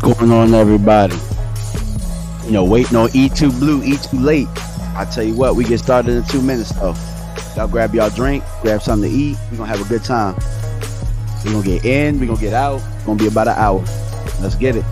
going on, everybody? Waiting on E2 Blue, E2 Late. I tell you what, we get started in 2 minutes, though. Y'all grab y'all drink, grab something to eat. We're going to have a good time. We're going to get in, we're going to get out. It's going to be about an hour. Let's get it.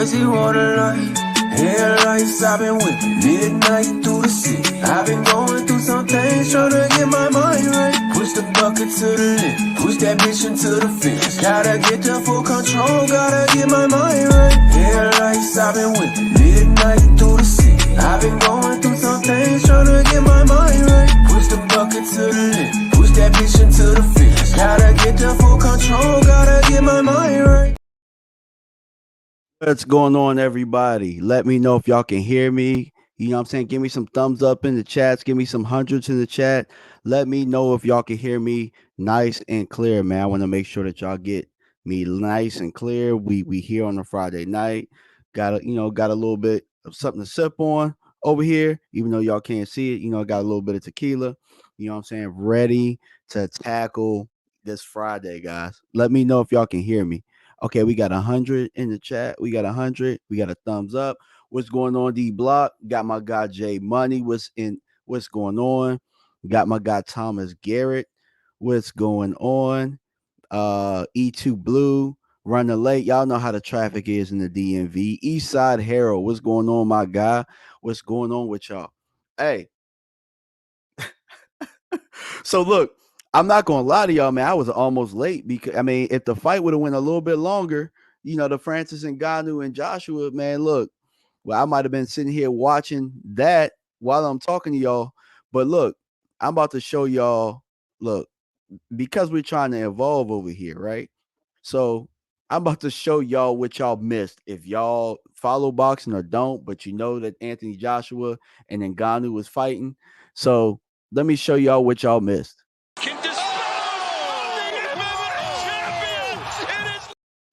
He want a life, headlights, I've been with midnight through the city. I've been going through some things, trying to get my mind right. Push the bucket to the lip, push that bitch into the fence. Gotta get the full control, gotta get my mind right. Headlights, I've been with midnight through the city. I've been going through some things, trying to get my mind right. Push the bucket to the lip, push that bitch into the fence. Gotta get the full control, gotta get my mind right. What's going on, everybody? Let me know if y'all can hear me. You know what I'm saying? Give me some thumbs up in the chats. Give me some hundreds in the chat. Let me know if y'all can hear me nice and clear, man. I want to make sure that y'all get me nice and clear. We here on a Friday night. Got a little bit of something to sip on over here, even though y'all can't see it. Got a little bit of tequila. You know what I'm saying? Ready to tackle this Friday, guys. Let me know if y'all can hear me. Okay, we got 100 in the chat. We got 100. We got a thumbs up. What's going on, D Block? Got my guy Jay Money. What's going on? Got my guy Thomas Garrett. What's going on? E2 Blue. Running late. Y'all know how the traffic is in the DMV. Eastside Harold. What's going on, my guy? What's going on with y'all? Hey. So look. I'm not gonna lie to y'all, man. I was almost late because if the fight would have went a little bit longer, the Francis and Ngannou and Joshua, man. Look, well, I might have been sitting here watching that while I'm talking to y'all. But look, I'm about to show y'all. Look, because we're trying to evolve over here, right? So I'm about to show y'all what y'all missed. If y'all follow boxing or don't, but you know that Anthony Joshua and Ngannou was fighting. So let me show y'all what y'all missed.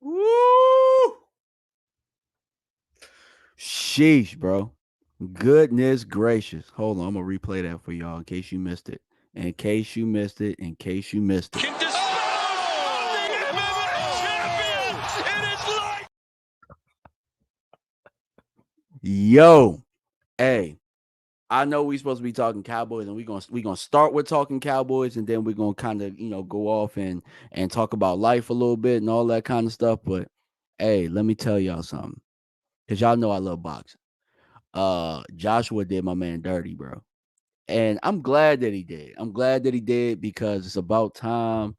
Woo! Sheesh, bro. Goodness gracious. Hold on, I'm gonna replay that for y'all in case you missed it. In case you missed it. Yo, hey, I know we're supposed to be talking Cowboys, and we're gonna start with talking Cowboys, and then we're gonna kind of go off and talk about life a little bit and all that kind of stuff. But hey, let me tell y'all something, because y'all know I love boxing. Joshua did my man dirty, bro. And I'm glad that he did. I'm glad that he did, because it's about time.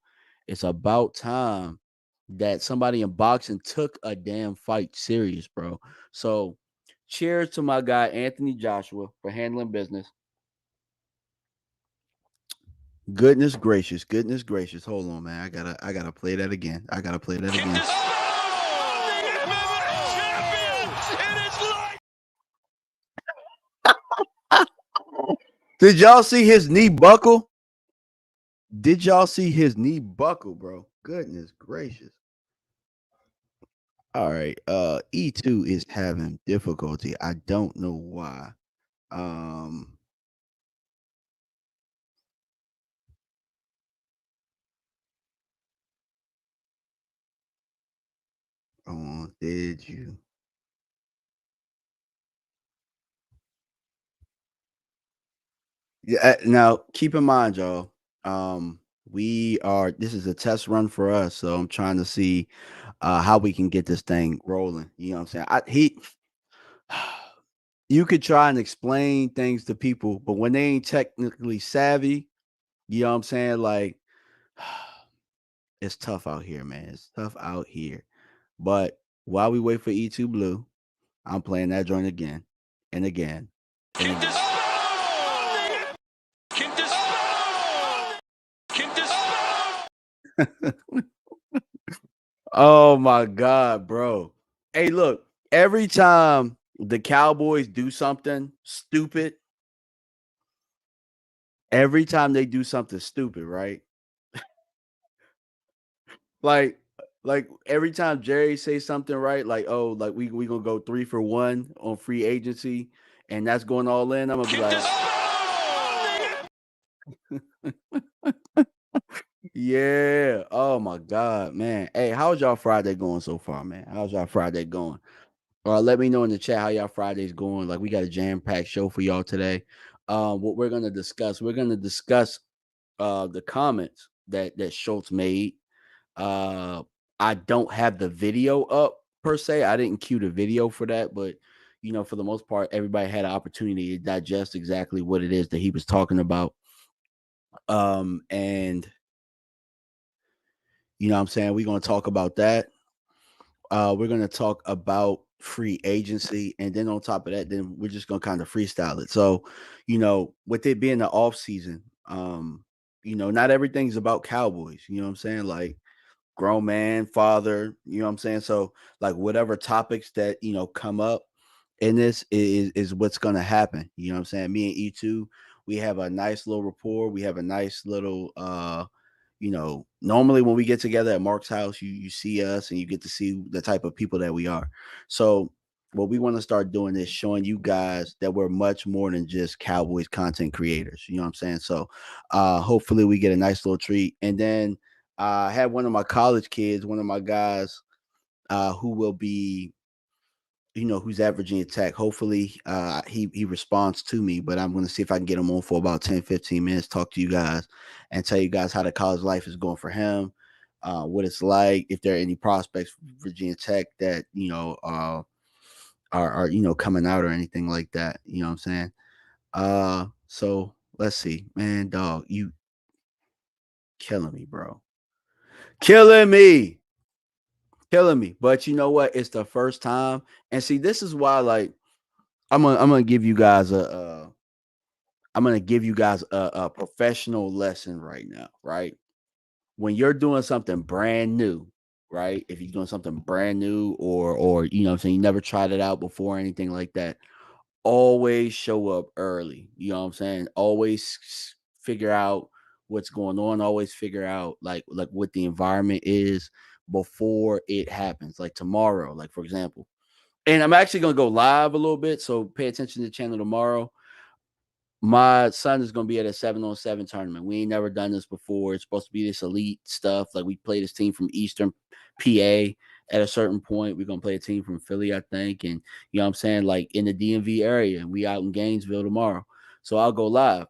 It's about time that somebody in boxing took a damn fight serious, bro. So cheers to my guy Anthony Joshua for handling business. Goodness gracious. Hold on, man. I gotta play that again. Did y'all see his knee buckle? Did y'all see his knee buckle, bro? Goodness gracious. All right. E2 is having difficulty. I don't know why. Um did you? Yeah, now keep in mind, y'all. We are this is a test run for us, so I'm trying to see how we can get this thing rolling. You know what I'm saying? You could try and explain things to people, but when they ain't technically savvy, you know what I'm saying? Like it's tough out here, man. It's tough out here. But while we wait for E2 Blue, I'm playing that joint again and again and again. Oh my god, bro. Hey, look, every time the Cowboys do something stupid, every time they do something stupid, right? Like like every time Jerry says something right, like, oh, like we gonna go 3 for 1 on free agency, and that's going all in. I'm gonna be like, yeah. Oh my God, man. Hey, how's y'all Friday going so far, man? How's y'all Friday going? Let me know in the chat how y'all Friday's going. Like we got a jam-packed show for y'all today. What we're gonna discuss the comments that Schultz made. Uh I don't have the video up per se. I didn't cue the video for that, but for the most part, everybody had an opportunity to digest exactly what it is that he was talking about. And what I'm saying, we're gonna talk about that. We're gonna talk about free agency, and then on top of that, then we're just gonna kind of freestyle it. So, with it being the off season, not everything's about Cowboys. You know what I'm saying? Like grown man, father, you know what I'm saying? So, like whatever topics that come up in this is what's gonna happen. You know what I'm saying? Me and E2, we have a nice little rapport. We have a nice little normally when we get together at Mark's house, you see us and you get to see the type of people that we are. So what we want to start doing is showing you guys that we're much more than just Cowboys content creators. You know what I'm saying? So hopefully we get a nice little treat. And then I had one of my college kids, one of my guys who will be who's at Virginia Tech. Hopefully, he responds to me, but I'm going to see if I can get him on for about 10, 15 minutes, talk to you guys and tell you guys how the college life is going for him, what it's like, if there are any prospects for Virginia Tech that, are coming out or anything like that. You know what I'm saying? So let's see, man, dog, you killing me, bro. Killing me. Killing me. But you know what? It's the first time. And see, this is why, like, I'm gonna give you guys a professional lesson right now, right? When you're doing something brand new, right? If you're doing something brand new or what I'm saying, you never tried it out before or anything like that, always show up early. You know what I'm saying? Always figure out what's going on, always figure out like what the environment is before it happens. Like tomorrow, like for example. And I'm actually gonna go live a little bit, so pay attention to the channel tomorrow. My son is gonna be at a 7-on-7 tournament. We ain't never done this before. It's supposed to be this elite stuff. Like we play this team from Eastern PA at a certain point. We're gonna play a team from Philly, I think, and what I'm saying, like in the DMV area, and we out in Gainesville tomorrow. So I'll go live.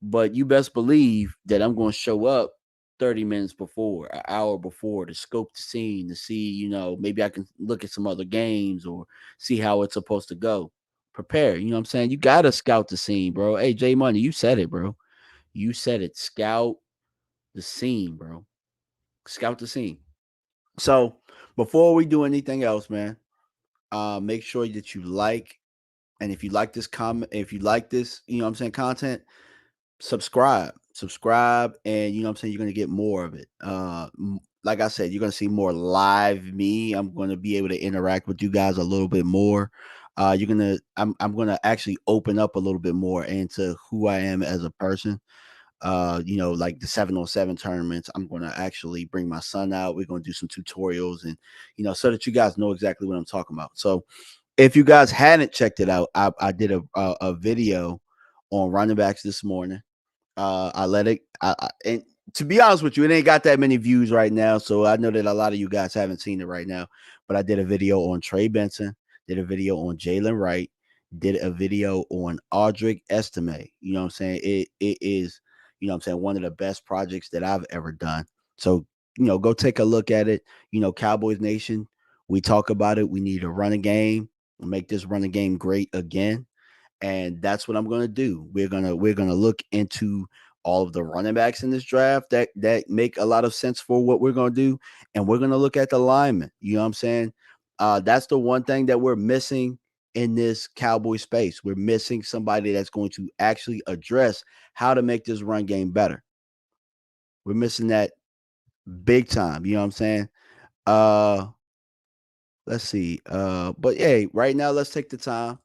But you best believe that I'm gonna show up 30 minutes before, an hour before to scope the scene to see, maybe I can look at some other games or see how it's supposed to go. Prepare. You know what I'm saying? You gotta scout the scene, bro. Hey, J Money, you said it, bro. You said it. Scout the scene, bro. Scout the scene. So before we do anything else, man, make sure that you like, and if you like this comment, if you like this, what I'm saying, content, subscribe, and what I'm saying, you're gonna get more of it. Like I said, you're gonna see more live me. I'm gonna be able to interact with you guys a little bit more. I'm gonna actually open up a little bit more into who I am as a person. Like the 7-on-7 tournaments, I'm gonna actually bring my son out. We're gonna do some tutorials, and so that you guys know exactly what I'm talking about. So if you guys hadn't checked it out, I did a video on running backs this morning. I let it. And to be honest with you, it ain't got that many views right now. So I know that a lot of you guys haven't seen it right now. But I did a video on Trey Benson, did a video on Jalen Wright, did a video on Audric Estime. You know what I'm saying? It is, I'm saying, one of the best projects that I've ever done. So, go take a look at it. Cowboys Nation, we talk about it. We need a running game, make this running game great again, and that's what I'm going to do. We're gonna look into all of the running backs in this draft that make a lot of sense for what we're going to do, and we're going to look at the linemen. You know what I'm saying? That's the one thing that we're missing in this Cowboy space. We're missing somebody that's going to actually address how to make this run game better. We're missing that big time. You know what I'm saying? Uh, let's see. But hey, right now let's take the time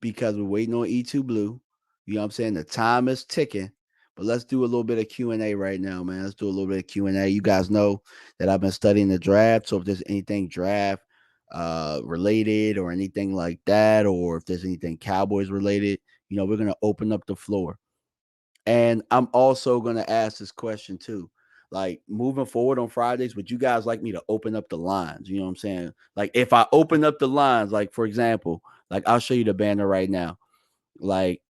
because we're waiting on E2 Blue. You know what I'm saying? The time is ticking. But let's do a little bit of Q&A right now, man. Let's do a little bit of Q&A. You guys know that I've been studying the draft. So if there's anything draft related or anything like that, or if there's anything Cowboys related, we're going to open up the floor. And I'm also going to ask this question too. Like moving forward on Fridays, would you guys like me to open up the lines? You know what I'm saying? Like if I open up the lines, like for example, like I'll show you the banner right now. Like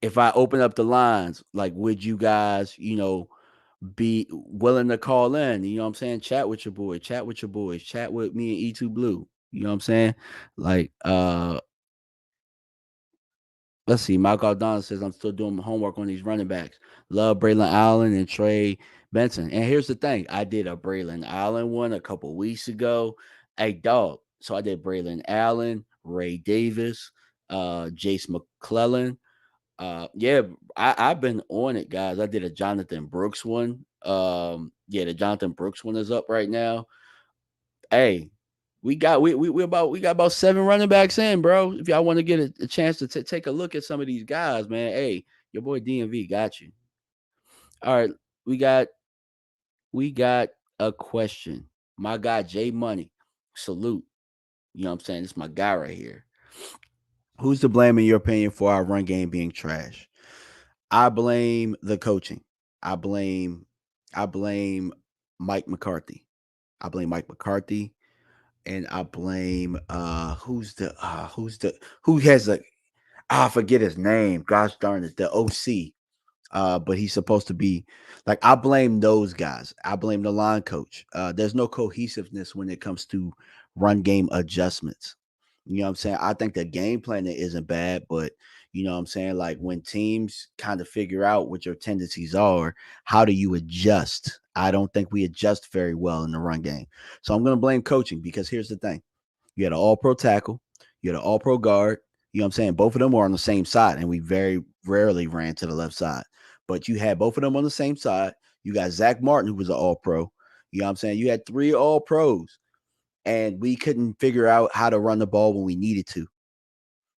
if I open up the lines, like would you guys, be willing to call in? You know what I'm saying? Chat with your boy, chat with your boys, chat with me and E2 Blue. You know what I'm saying? Like let's see. Mike Aldana says I'm still doing my homework on these running backs. Love Braylon Allen and Trey Benson. And here's the thing: I did a Braylon Allen one a couple weeks ago. Hey, dog. So I did Braylon Allen, Ray Davis, Jace McClellan. Yeah, I've been on it, guys. I did a Jonathan Brooks one. Yeah, the Jonathan Brooks one is up right now. Hey, we got about 7 running backs in, bro. If y'all want to get a chance to take a look at some of these guys, man. Hey, your boy DMV got you. All right, we got we got a question. My guy Jay Money, salute. You know what I'm saying? This is my guy right here. Who's to blame in your opinion for our run game being trash? I blame the coaching. I blame I blame Mike McCarthy. I blame Mike McCarthy. And I blame who has a I forget his name. Gosh darn it, the OC. But he's supposed to be like I blame those guys. I blame the line coach. There's no cohesiveness when it comes to run game adjustments. You know what I'm saying? I think the game planning isn't bad, but you know what I'm saying? Like when teams kind of figure out what your tendencies are, how do you adjust? I don't think we adjust very well in the run game. So I'm going to blame coaching because here's the thing. You had an all pro tackle, you had an all pro guard. You know what I'm saying? Both of them were on the same side, and we very rarely ran to the left side. But you had both of them on the same side. You got Zach Martin, who was an all pro. You know what I'm saying? You had 3 all pros, and we couldn't figure out how to run the ball when we needed to.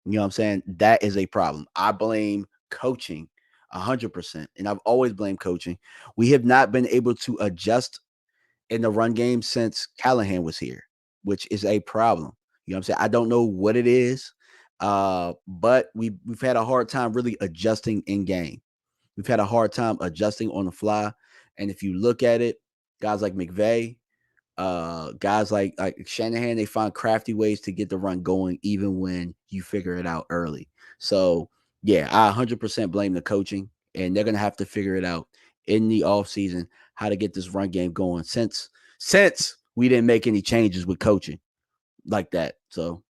You know what I'm saying? That is a problem. I blame coaching 100%. And I've always blamed coaching. We have not been able to adjust in the run game since Callahan was here, which is a problem. You know what I'm saying? I don't know what it is, but we've had a hard time really adjusting in game. We've had a hard time adjusting on the fly. And if you look at it, guys like McVay, guys like Shanahan, they find crafty ways to get the run going, even when you figure it out early. So yeah, I 100% blame the coaching, and they're gonna have to figure it out in the offseason how to get this run game going since we didn't make any changes with coaching like that. So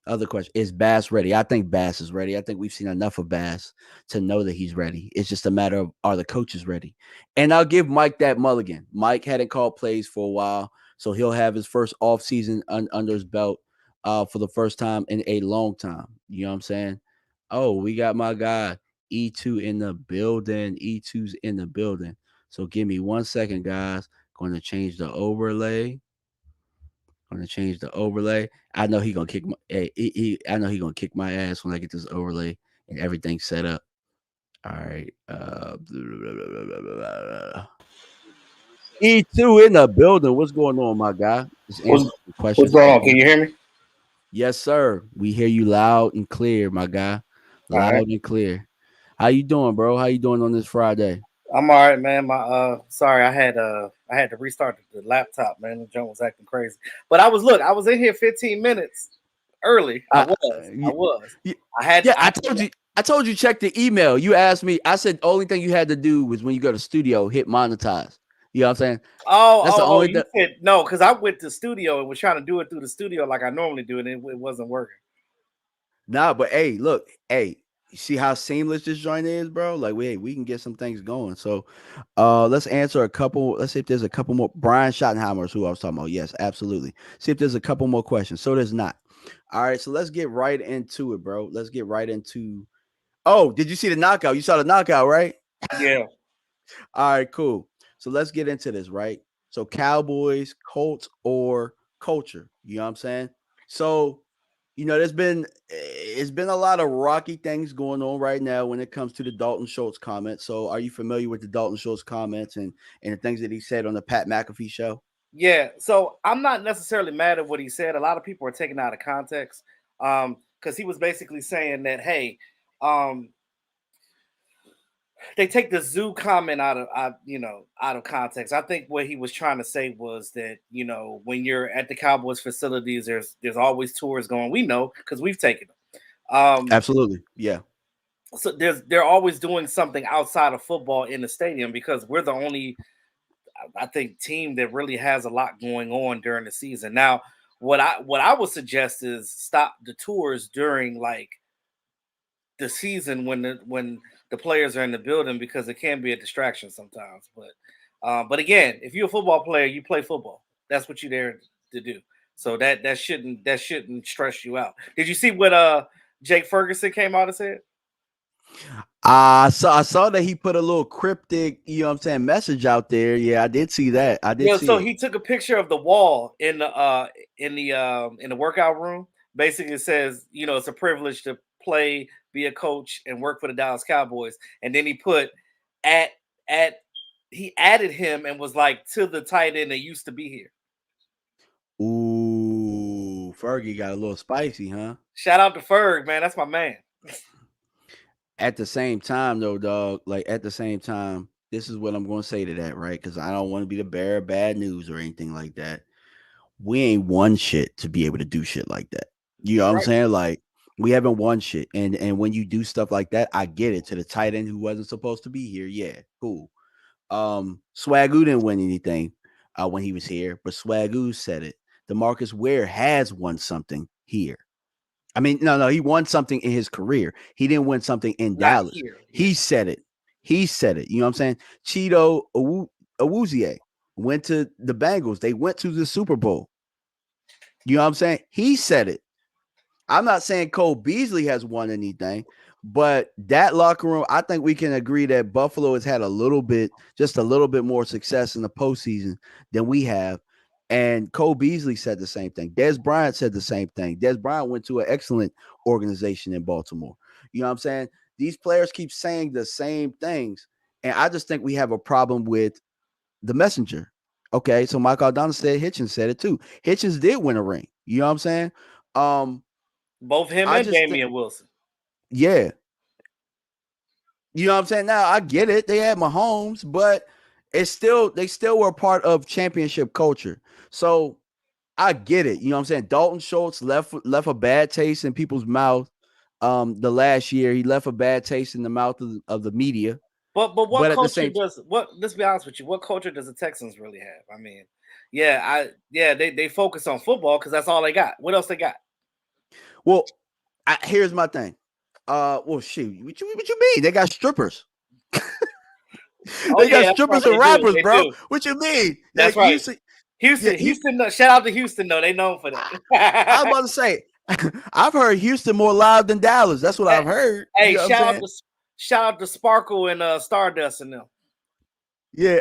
other question is Bass ready? I think Bass is ready. I think we've seen enough of Bass to know that he's ready. It's just a matter of are the coaches ready? And I'll give Mike that mulligan. Mike hadn't called plays for a while, so he'll have his first offseason under his belt for the first time in a long time. You know what I'm saying? Oh, we got my guy E2 in the building. E2's in the building. So give me 1 second, guys. Going to change the overlay. I'm gonna change the overlay. I know he gonna kick my. I know he gonna kick my ass when I get this overlay and everything set up. All right. E2 in the building. What's going on, my guy? Just What's answer some what's questions. going on? Can you hear me? Yes, sir. We hear you loud and clear, my guy. All right. Loud and clear. How you doing, bro? How you doing on this Friday? I'm all right, man. My sorry, I had to restart the laptop, man. The junk was acting crazy. But I was in here 15 minutes early. I, I y- was. y- I had yeah, to I told you. I told you check the email. You asked me. I said the only thing you had to do was when you go to studio, hit monetize. You know what I'm saying? That's the only You thing. said no, because I went to studio and was trying to do it through the studio like I normally do, and it wasn't working. Nah, but hey, look, hey, you see how seamless this joint is, bro? Like we can get some things going. So let's answer a couple. Let's see if there's a couple more. Brian Schottenheimer is who I was talking about. Yes, absolutely. See if there's a couple more questions. So there's not. All right, so let's get right into it, bro. Let's get right into. Oh, did you see the knockout? You saw the knockout, right? Yeah. All right, cool. So let's get into this, right? So Cowboys, Colts, or culture. You know what I'm saying? So, it's been a lot of rocky things going on right now when it comes to the Dalton Schultz comments. So are you familiar with the Dalton Schultz comments and the things that he said on the Pat McAfee show? Yeah, so I'm not necessarily mad at what he said. A lot of people are taking it out of context, because he was basically saying that, hey, um, they take the zoo comment out of context. I think what he was trying to say was that, when you're at the Cowboys facilities, there's always tours going. We know because we've taken them. Absolutely. Yeah. So they're always doing something outside of football in the stadium because we're the only, I think, team that really has a lot going on during the season. Now, what I would suggest is stop the tours during like the season when the players are in the building because it can be a distraction sometimes. But again, if you're a football player, you play football. That's what you're there to do. So that shouldn't stress you out. Did you see what Jake Ferguson came out and said? I saw that he put a little cryptic, you know what I'm saying, message out there. Yeah, I did see that. I did Yeah, see so it. he took a picture of the wall in the workout room. Basically, it says, it's a privilege to play, be a coach, and work for the Dallas Cowboys. And then he put at at he added him and was like, to the tight end that used to be here. Ooh, Fergie got a little spicy, huh? Shout out to Ferg, man. That's my man. At the same time, though, dog, like at the same time, this is what I'm going to say to that, right? Because I don't want to be the bearer of bad news or anything like that. We ain't won shit to be able to do shit like that. You know what I'm Right. saying? Like we haven't won shit, and when you do stuff like that, I get it. To the tight end who wasn't supposed to be here, yeah, cool. Swagoo didn't win anything when he was here, but Swagoo said it. DeMarcus Ware has won something here. I mean, no, he won something in his career. He didn't win something in Not Dallas. here. Yeah. He said it. He said it. You know what I'm saying? Cheeto Awuzie went to the Bengals. They went to the Super Bowl. You know what I'm saying? He said it. I'm not saying Cole Beasley has won anything, but that locker room, I think we can agree that Buffalo has had just a little bit more success in the postseason than we have. And Cole Beasley said the same thing. Des Bryant said the same thing. Des Bryant went to an excellent organization in Baltimore. You know what I'm saying? These players keep saying the same things. And I just think we have a problem with the messenger. Okay. So Michael O'Donnell said Hitchens said it too. Hitchens did win a ring. You know what I'm saying? Um, Both him I and just Damian Wilson. yeah. You know what I'm saying? Now I get it. They had Mahomes, but they still were part of championship culture. So I get it. You know what I'm saying? Dalton Schultz left a bad taste in people's mouth. The last year he left a bad taste in the mouth of the media. But what But at the culture same, does what? Let's be honest with you. What culture does the Texans really have? I mean, they focus on football because that's all they got. What else they got? well, here's my thing. Well, shoot, what you mean? They got strippers. Oh They got yeah, that's right. strippers They and do. rappers, They bro. do. What you mean? That's Like you right. see, yeah, Houston, Houston. Shout out to Houston though. They known for I'm that. about to say, I've heard Houston more live than Dallas. That's what hey, I've heard. You hey, know what I'm saying? shout out to Sparkle and Stardust and them. Yeah.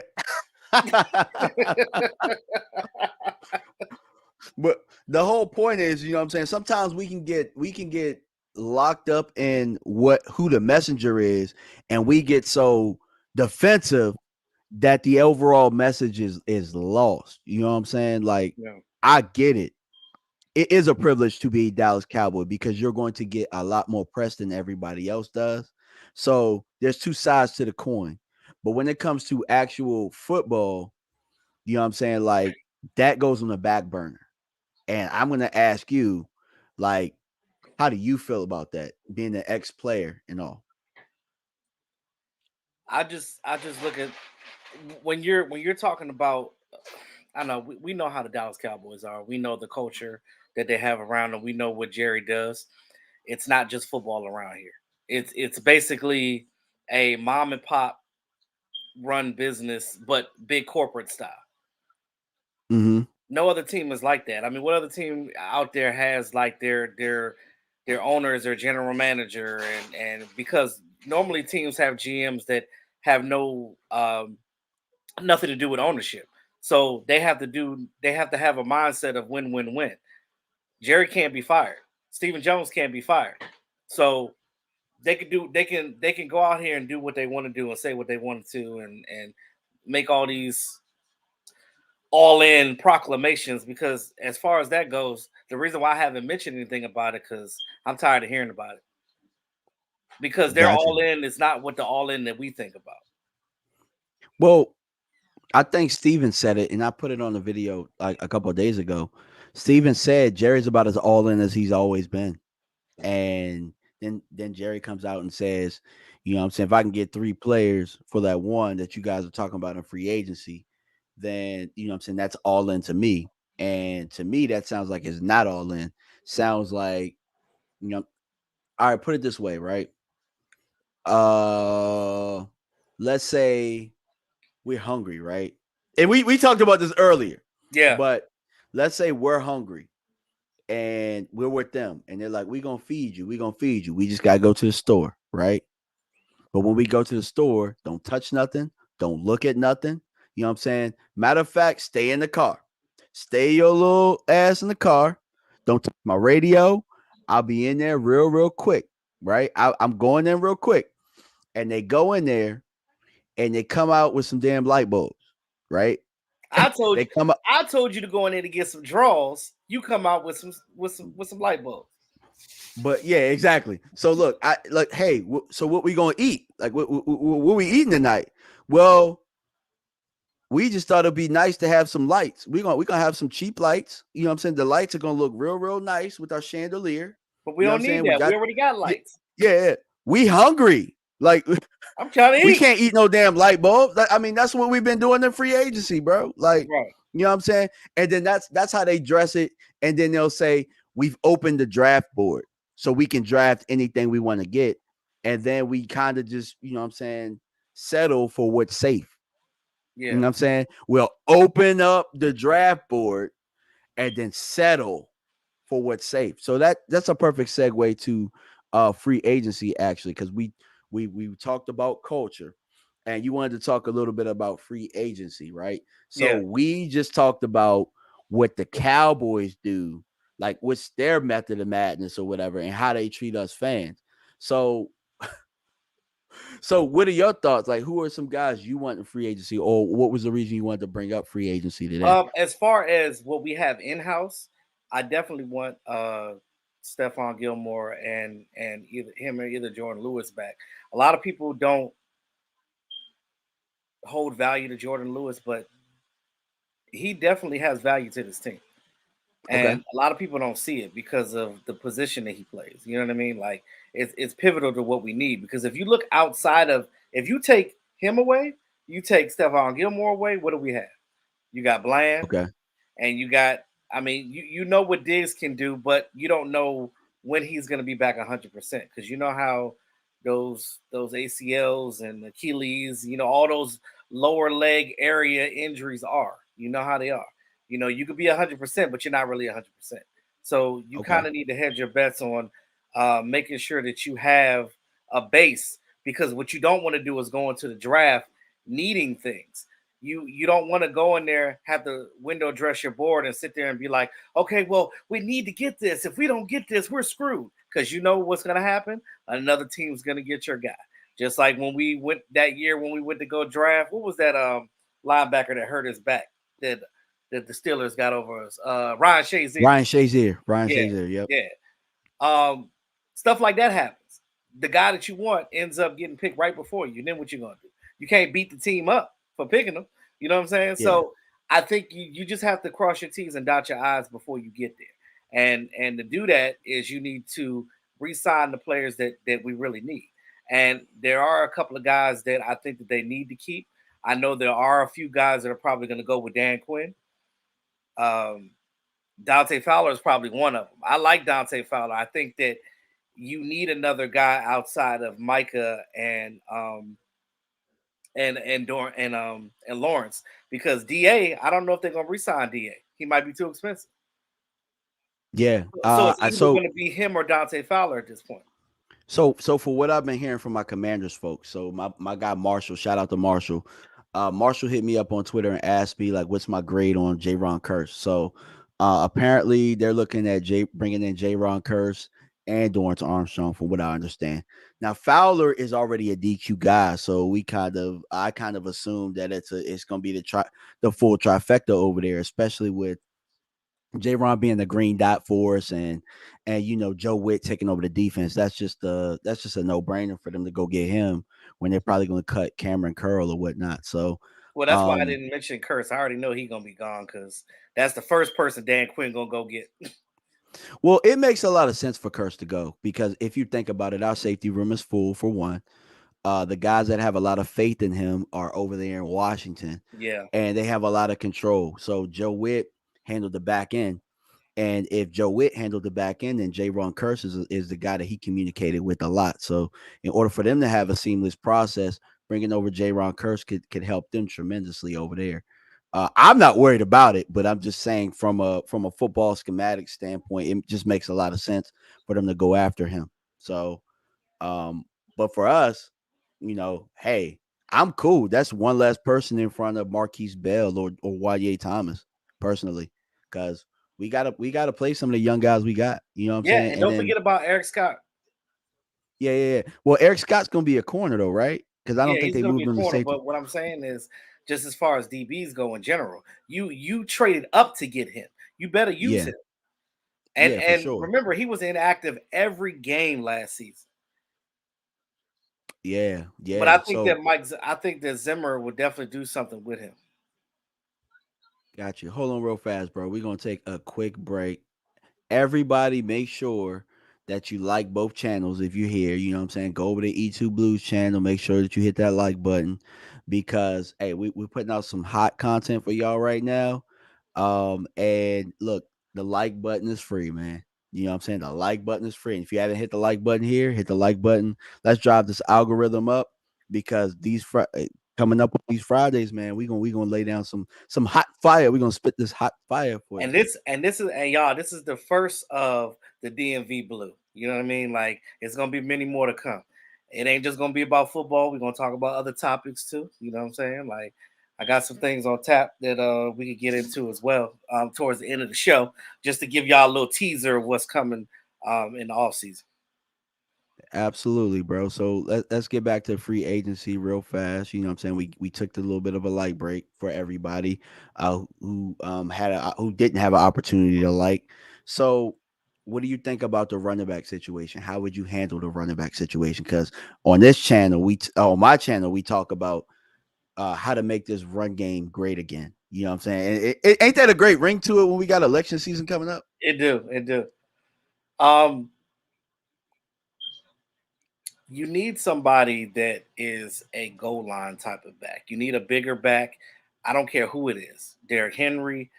But the whole point is, you know what I'm saying? Sometimes we can get locked up in what who the messenger is, and we get so defensive that the overall message is lost. You know what I'm saying? Like, Yeah. I get it. It is a privilege to be a Dallas Cowboy because you're going to get a lot more press than everybody else does. So there's two sides to the coin. But when it comes to actual football, you know what I'm saying? Like, that goes on the back burner. And I'm gonna ask you, like, how do you feel about that? Being an ex-player and all. I just look at when you're talking about, I know we know how the Dallas Cowboys are. We know the culture that they have around them. We know what Jerry does. It's not just football around here. It's basically a mom and pop run business, but big corporate style. Mm-hmm. No other team is like that. I mean, what other team out there has like their owners or general manager, and because normally teams have GMs that have no nothing to do with ownership. So they have to have a mindset of win win win. Jerry can't be fired. Stephen Jones can't be fired. So they can go out here and do what they want to do and say what they want to, and make all these all in proclamations, because as far as that goes, the reason why I haven't mentioned anything about it, because I'm tired of hearing about it. Because their Gotcha. all in is not what the all in that we think about. Well, I think Steven said it, and I put it on the video like a couple of days ago. Steven said Jerry's about as all in as he's always been. And then Jerry comes out and says, you know what I'm saying, if I can get three players for that one that you guys are talking about in free agency, then you know what I'm saying, that's all in to me. And to me, that sounds like it's not all in. Sounds like, you know, all right, put it this way, right? Uh let's say we're hungry, right? And we talked about this earlier, Yeah, but let's say we're hungry and we're with them and they're like, we're gonna feed you, we're gonna feed you. We just gotta go to the store, right? But when we go to the store, don't touch nothing, don't look at nothing. You know what I'm saying? Matter of fact, stay in the car. Stay your little ass in the car. Don't touch my radio. I'll be in there real quick, right? I'm going in real quick. And they go in there and they come out with some damn light bulbs, right? I told They you. come up, I told you to go in there to get some draws. You come out with some light bulbs. but yeah, exactly. So look, I like, hey, so what we gonna eat? Like, what we eating tonight? Well, we just thought it'd be nice to have some lights. We gonna have some cheap lights. You know what I'm saying? The lights are gonna look real nice with our chandelier. But we You know what I'm don't need saying? We that. We got already got yeah, lights. yeah. We hungry. Like, I'm trying to we eat. can't eat no damn light bulb. I mean, that's what we've been doing in free agency, bro. Like, Right. you know what I'm saying? And then that's how they dress it. And then they'll say, we've opened the draft board so we can draft anything we want to get. And then we kind of just, you know what I'm saying, settle for what's safe. You Yeah. know what I'm saying? We'll open up the draft board and then settle for what's safe. So that's a perfect segue to free agency, actually, because we talked about culture and you wanted to talk a little bit about free agency, right? So Yeah. we just talked about what the Cowboys do, like what's their method of madness or whatever, and how they treat us fans. So what are your thoughts? Like, who are some guys you want in free agency, or what was the reason you wanted to bring up free agency today? As far as what we have in house, I definitely want Stephon Gilmore and either him or either Jordan Lewis back. A lot of people don't hold value to Jordan Lewis, but he definitely has value to this team. Okay. And a lot of people don't see it because of the position that he plays. You know what I mean? Like it's pivotal to what we need. Because if you look outside of, if you take him away, you take Stephon Gilmore away, what do we have? You got Bland, Okay. and you got, I mean, you know what Diggs can do, but you don't know when he's going to be back 100%, because you know how those ACLs and Achilles, you know, all those lower leg area injuries are. You know how they are. You know, you could be 100%, but you're not really 100%. So you Okay. kind of need to hedge your bets on making sure that you have a base, because what you don't want to do is go into the draft needing things. You don't want to go in there, have the window dress your board, and sit there and be like, okay, well, we need to get this. If we don't get this, we're screwed. Because you know what's gonna happen? Another team's gonna get your guy. Just like when we went that year when we went to go draft, what was that linebacker that hurt his back that the Steelers got over us? Ryan Shazier. Ryan Shazier. Ryan Yeah, Shazier. Yep. yeah. Um, Stuff like that happens. The guy that you want ends up getting picked right before you. Then what you gonna do? You can't beat the team up for picking them. You know what I'm saying? Yeah. So I think you just have to cross your T's and dot your I's before you get there. And to do that is you need to re-sign the players that we really need. And there are a couple of guys that I think that they need to keep. I know there are a few guys that are probably going to go with Dan Quinn. Um, Dante Fowler is probably one of them. I like Dante Fowler. I think that you need another guy outside of Micah and Lawrence because DA. I don't know if they're gonna resign DA. He might be too expensive. Yeah. So it's I either so going to be him or Dante Fowler at this point. So for what I've been hearing from my Commanders folks, so my guy Marshall, shout out to Marshall. Marshall hit me up on Twitter and asked me like, what's my grade on Ron Curse? So apparently they're looking at bringing in Ron Curse and Dorrance Armstrong, from what I understand. Now Fowler is already a DQ guy, so I kind of assume that it's gonna be the full trifecta over there, especially with Ron being the green dot for us, and Joe Witt taking over the defense. That's just a no brainer for them to go get him when they're probably going to cut Cameron Curl or whatnot. So, Well, that's why I um, didn't mention Curse. I already know he's gonna be gone because that's the first person Dan Quinn gonna go get. well, it makes a lot of sense for Curse to go because if you think about it, our safety room is full for one. The guys that have a lot of faith in him are over there in Washington, Yeah, and they have a lot of control. So Joe Witt handled the back end. And if Joe Witt handled the back end, then Ron Curse is the guy that he communicated with a lot. So in order for them to have a seamless process, bringing over Ron Curse could help them tremendously over there. I'm not worried about it, but I'm just saying from a football schematic standpoint, it just makes a lot of sense for them to go after him. So, um, but for us, hey, I'm cool. That's one less person in front of Marquise Bell or Wanye Thomas, personally, because we gotta play some of the young guys we got. You know what I'm yeah, saying? and And don't then forget about Eric Scott. yeah. Well, Eric Scott's gonna be a corner though, right? Because I Yeah, don't think he's they gonna be moved a him to corner. safety. But what I'm saying is, just as far as DBs go in general, you traded up to get him. You better use Yeah, him. And yeah, for and sure. remember, he was inactive every game last season. Yeah, But I yeah. think So that I think that Zimmer would definitely do something with him. got you. Hold on real fast, bro. We're gonna take a quick break. Everybody make sure that you like both channels if you're here. You know what I'm saying? Go over to E2 Blues channel. Make sure that you hit that like button because hey, we're putting out some hot content for y'all right now. And look, the like button is free, man. You know what I'm saying? The like button is free. And if you haven't hit the like button here, hit the like button. Let's drive this algorithm up because coming up on these Fridays, man, we gonna lay down some hot fire. We're gonna spit this hot fire for you. And y'all, this is the first of the DMV Blue. You know what I mean? Like it's gonna be many more to come. It ain't just gonna be about football. We're gonna talk about other topics too. You know what I'm saying? Like I got some things on tap that we could get into as well towards the end of the show, just to give y'all a little teaser of what's coming in the off season. Absolutely, bro. So let's get back to free agency real fast. You know what I'm saying? We took a little bit of a light break for everybody who didn't have an opportunity to like. So what do you think about the running back situation? How would you handle the running back situation? Because on this channel, on my channel, we talk about how to make this run game great again. You know what I'm saying? Ain't that a great ring to it when we got election season coming up? It do. Um, you need somebody that is a goal line type of back. You need a bigger back. I don't care who it is. Derrick Henry,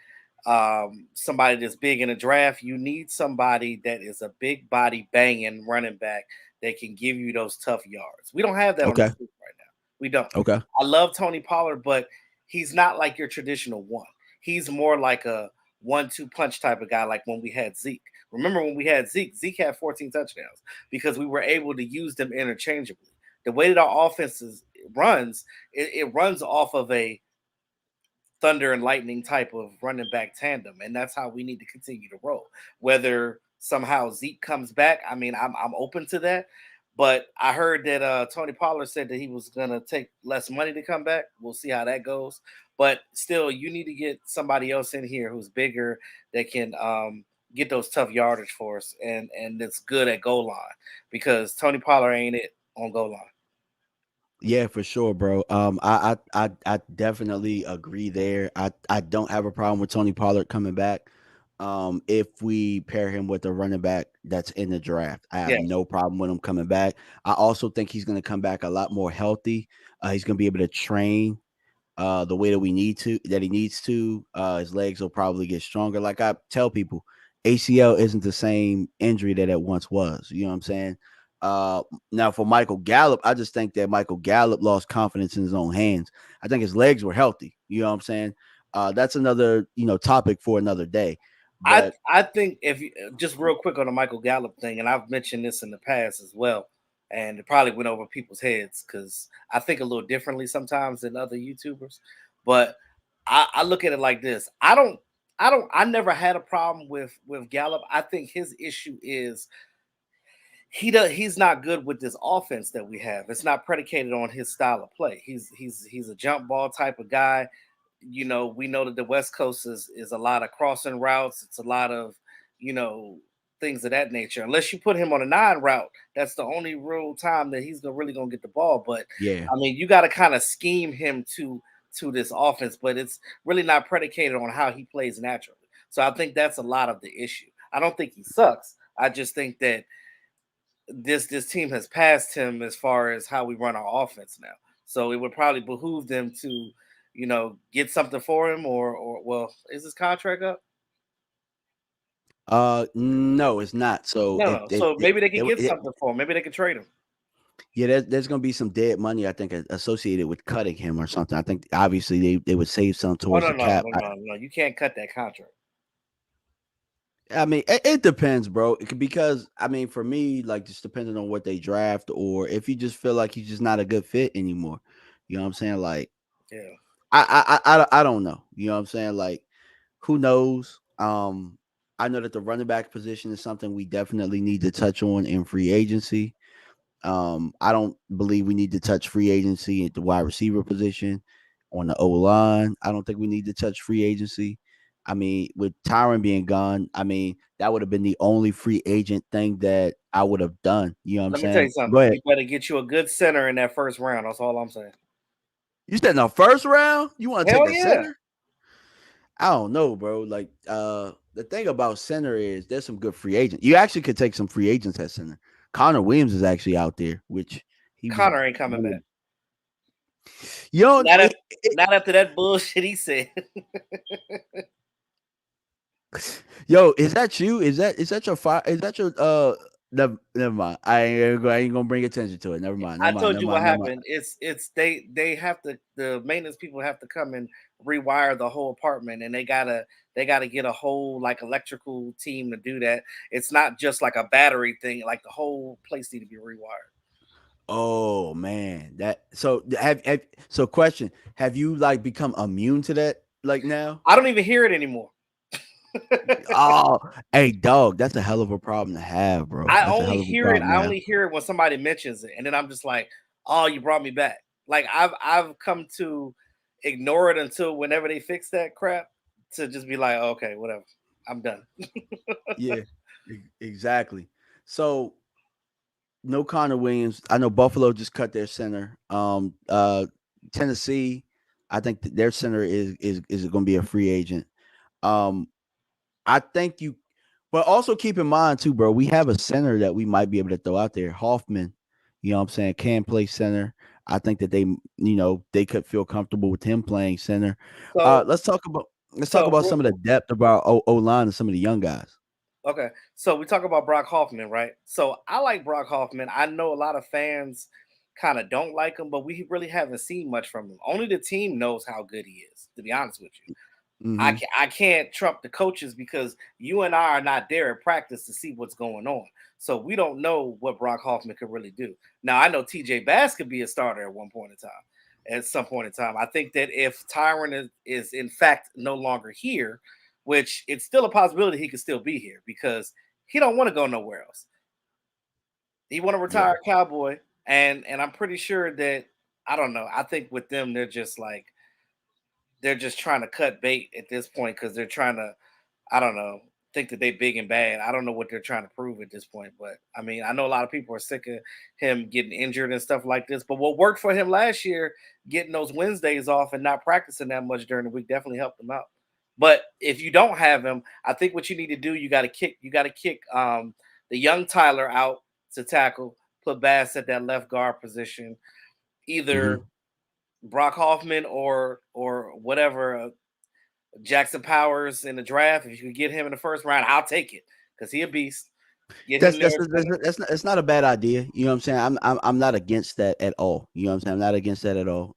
somebody that's big in a draft. You need somebody that is a big body banging running back that can give you those tough yards. We don't have that on the Okay. team right now. We don't. Okay. I love Tony Pollard, but he's not like your traditional one. He's more like a 1-2 punch type of guy, like when we had Zeke. Remember when we had Zeke? Zeke had 14 touchdowns because we were able to use them interchangeably. The way that our offense runs, it runs off of a thunder and lightning type of running back tandem, and that's how we need to continue to roll. Whether somehow Zeke comes back, I mean, I'm open to that. But I heard that Tony Pollard said that he was gonna take less money to come back. We'll see how that goes. But still, you need to get somebody else in here who's bigger that can get those tough yardage for us and that's good at goal line because Tony Pollard ain't it on goal line. Yeah, for sure, bro. I definitely agree there. I don't have a problem with Tony Pollard coming back. If we pair him with a running back that's in the draft, I have Yeah, no problem with him coming back. I also think he's going to come back a lot more healthy. He's going to be able to train the way that he needs to. His legs will probably get stronger. Like I tell people, ACL isn't the same injury that it once was. You know what I'm saying? Uh, Now for Michael Gallup, I just think that Michael Gallup lost confidence in his own hands. I think his legs were healthy. You know what I'm saying? That's another topic for another day. But I think if you just real quick on the Michael Gallup thing, and I've mentioned this in the past as well, and it probably went over people's heads because I think a little differently sometimes than other YouTubers. But I look at it like this: I never had a problem with Gallup. I think his issue is he's not good with this offense that we have. It's not predicated on his style of play. He's a jump ball type of guy. We know that the West Coast is a lot of crossing routes. It's a lot of, you know, things of that nature. Unless you put him on a 9 route, that's the only real time that he's really gonna get the ball. But yeah, I mean, you got to kind of scheme him to this offense, but it's really not predicated on how he plays naturally. So I think that's a lot of the issue. I don't think he sucks. I just think that this team has passed him as far as how we run our offense now. So it would probably behoove them to, get something for him or well, is his contract up? no, it's not. So No, it no. it So it, maybe they could it, get it something for him. Maybe they could trade him. yeah, there's gonna be some dead money, I think, associated with cutting him or something. I think obviously they would save some Oh towards no, the no, cap. no, no, no. You can't cut that contract. I mean, it depends, bro. Because I mean, for me, like just depending on what they draft, or if you just feel like he's just not a good fit anymore. You know what I'm saying? Like, Yeah. I don't know. You know what I'm saying? Like, who knows? I know that the running back position is something we definitely need to touch on in free agency. I don't believe we need to touch free agency at the wide receiver position on the O line. I don't think we need to touch free agency. I mean, with Tyron being gone, I mean, that would have been the only free agent thing that I would have done. You know what I'm Let me tell you saying? Go something. ahead. You better get you a good center in that first round. That's all I'm saying. You said in the first round, you want to take Hell a yeah. center? I don't know, bro. Like, the thing about center is there's some good free agents. You actually could take some free agents at center. Connor Williams is actually out there, which he was Connor ain't coming one of back. the, you know, Not after not after that bullshit he said. yo, is that you? Is that your fire? Is that your never mind. I ain't gonna bring attention to it. Never mind. Never I mind. told Never you what mind. Never mind. happened. It's they have to the maintenance people have to come and rewire the whole apartment and they gotta get a whole like electrical team to do that. It's not just like a battery thing, like the whole place need to be rewired. Oh man, that so so question: have you like become immune to that like now? I don't even hear it anymore. Oh, hey dog, that's a hell of a problem to have, bro. That's a hell of a problem to I have. only hear it when somebody mentions it, and then I'm just like, oh, you brought me back. Like I've come to ignore it until whenever they fix that crap to just be like, okay, whatever. I'm done. Yeah, exactly. So no Connor Williams. I know Buffalo just cut their center. Tennessee, I think their center is going to be a free agent. Um, I think you, but also keep in mind too, bro. We have a center that we might be able to throw out there. Hoffman, you know what I'm saying, can play center. I think that they could feel comfortable with him playing center. So Let's talk about so some of the depth of our O line and some of the young guys. okay, so we talk about Brock Hoffman, right? So I like Brock Hoffman. I know a lot of fans kind of don't like him, but we really haven't seen much from him. Only the team knows how good he is, to be honest with you. Hmm. I can't trump the coaches because you and I are not there at practice to see what's going on. So we don't know what Brock Hoffman could really do. Now I know TJ Bass could be a starter at one point in time. at some point in time. I think that if Tyron is in fact no longer here, which it's still a possibility he could still be here because he don't want to go nowhere else. He want to Yeah. retire Cowboy, and I'm pretty sure that I don't know. I think with them, they're just trying to cut bait at this point because they're trying to, I don't know, think that they big and bad. I don't know what they're trying to prove at this point, but I mean, I know a lot of people are sick of him getting injured and stuff like this. But what worked for him last year, getting those Wednesdays off and not practicing that much during the week, definitely helped him out. But if you don't have him, I think what you need to do, you got to kick the young Tyler out to tackle, put Bass at that left guard position, either Hmm. Brock Hoffman or whatever Jackson Powers in the draft. If you could get him in the first round, I'll take it because he a beast. Get him That's there that's at that's center. that's not, it's not a bad idea. You know what I'm saying? I'm not against that at all. You know what I'm saying? I'm not against that at all.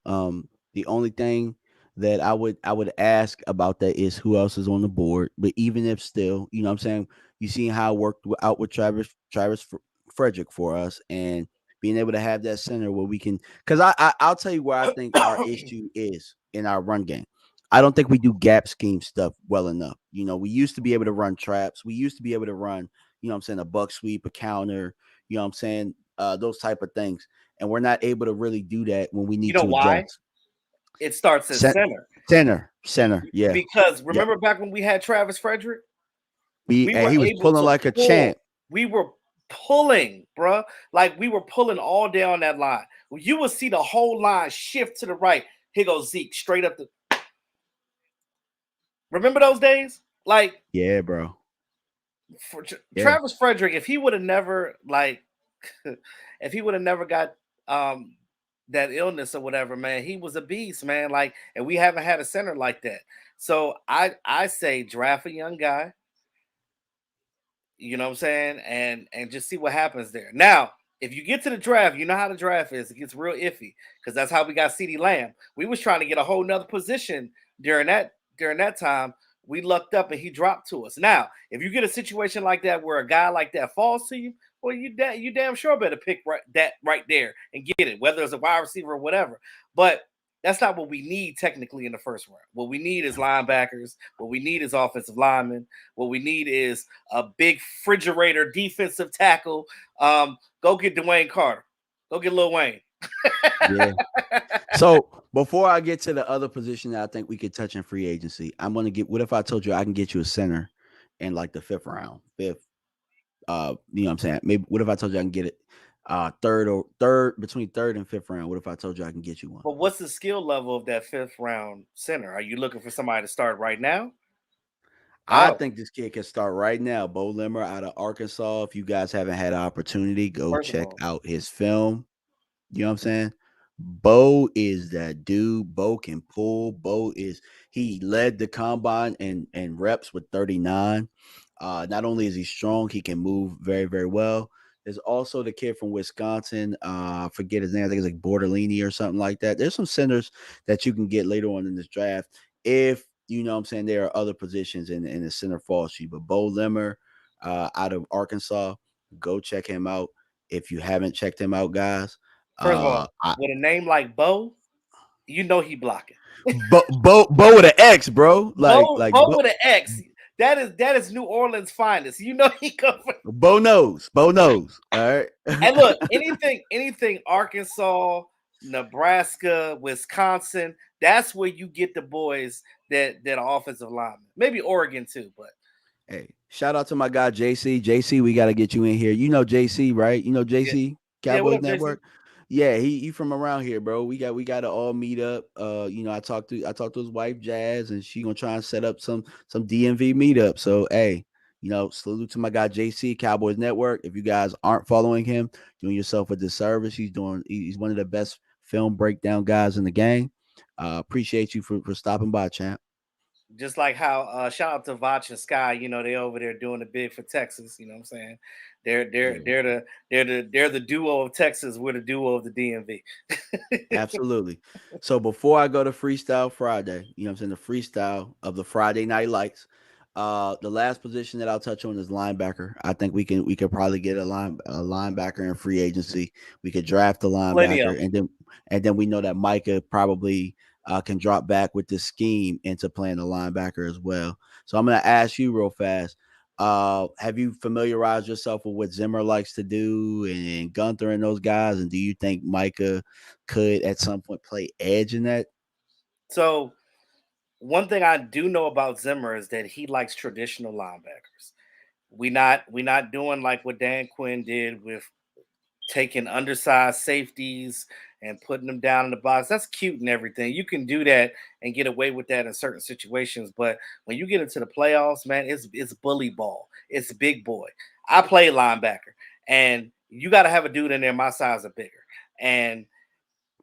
The only thing that I would ask about that is who else is on the board. But even if still, you know what I'm saying, you see how it worked out with Frederick for us, and being able to have that center where we can. Because I'll tell you where I think our issue is in our run game. I don't think we do gap scheme stuff well enough. You know, we used to be able to run traps. We used to be able to run, you know what I'm saying, a buck sweep, a counter, you know what I'm saying, those type of things. And we're not able to really do that when we You need know to why? adjust. It starts at Cent- center center, yeah. because Yep. remember back when we had Travis Frederick, We we and were he was able pulling to like a pull. champ. We were pulling, bruh. Like we were pulling all down that line. You will see the whole line shift to the right. Here goes Zeke straight up the. Remember those days? Like Yeah, bro. for Yeah. Travis Frederick, if he would have never like, if he would have never got um that illness or whatever, man, he was a beast, man. Like, and we haven't had a center like that. So I say draft a young guy, you know what I'm saying, and just see what happens there. Now, if you get to the draft, you know how the draft is. It gets real iffy because that's how we got CeeDee Lamb. We was trying to get a whole nother position during that time. We lucked up and he dropped to us. Now, if you get a situation like that where a guy like that falls to you, well, you damn sure better pick that right there and get it, whether it's a wide receiver or whatever. But that's not what we need technically in the first round. What we need is linebackers. What we need is offensive linemen. What we need is a big refrigerator defensive tackle. Go get Dwayne Carter. Go get Lil Wayne. Yeah. So before I get to the other position that I think we could touch in free agency, I'm gonna get, what if I told you I can get you a center in like the fifth round? Fifth, you know what I'm saying? Maybe what if I told you I can get it third between third and fifth round? What if I told you I can get you one? But what's the skill level of that fifth round center? Are you looking for somebody to start right now? I Oh, think this kid can start right now. Bo Limmer out of Arkansas. If you guys haven't had an opportunity, go first of check all, out his film. You know what I'm saying? Bo is that dude. Bo can pull. He led the combine and reps with 39. Not only is he strong, he can move very, very well. There's also the kid from Wisconsin. I forget his name. I think it's like Bordelini or something like that. There's some centers that you can get later on in this draft if you know what I'm saying. There are other positions in the center fall sheet, but Bo Limmer out of Arkansas, go check him out if you haven't checked him out, guys. first of all, I with a name like Bo, you know he blocking. Bo with an X, bro. Bo with an X. That is New Orleans finest. You know he come from. Bo knows. Bo knows. All right. And look, anything Arkansas, Nebraska, Wisconsin, that's where you get the boys that are offensive linemen. Maybe Oregon too, but Hey, shout out to my guy JC. JC, we got to get you in here. You know JC, right? You know yeah, JC yeah. What Cowboys up, JC? Network. Yeah, he from around here, bro. We got to all meet up. You know, I talked to his wife Jazz, and she gonna try and set up some DMV meetup. So hey, you know, salute to my guy JC Cowboys Network. If you guys aren't following him, doing yourself a disservice. He's one of the best film breakdown guys in the game. Appreciate you for stopping by, champ. Just like how shout out to Vach and Sky, they over there doing the big for Texas. You know what I'm saying? They're they're Yeah. they're the they're the duo of Texas. We're the duo of the DMV. Absolutely. So before I go to Freestyle Friday, you know what I'm saying, the freestyle of the Friday Night Lights. The last position that I'll touch on is linebacker. I think we could probably get a linebacker in free agency. We could draft a Plenty of linebacker, them. and then And then we know that Micah probably can drop back with this scheme into playing the linebacker as well. So I'm gonna ask you real fast. Have you familiarized yourself with what Zimmer likes to do and Gunther and those guys? And do you think Micah could at some point play edge in that? So one thing I do know about Zimmer is that he likes traditional linebackers. We not doing like what Dan Quinn did with taking undersized safeties and putting them down in the box. That's cute and everything. You can do that and get away with that in certain situations. But when you get into the playoffs, man, it's bully ball. It's big boy. I play linebacker, and you got to have a dude in there my size or bigger. And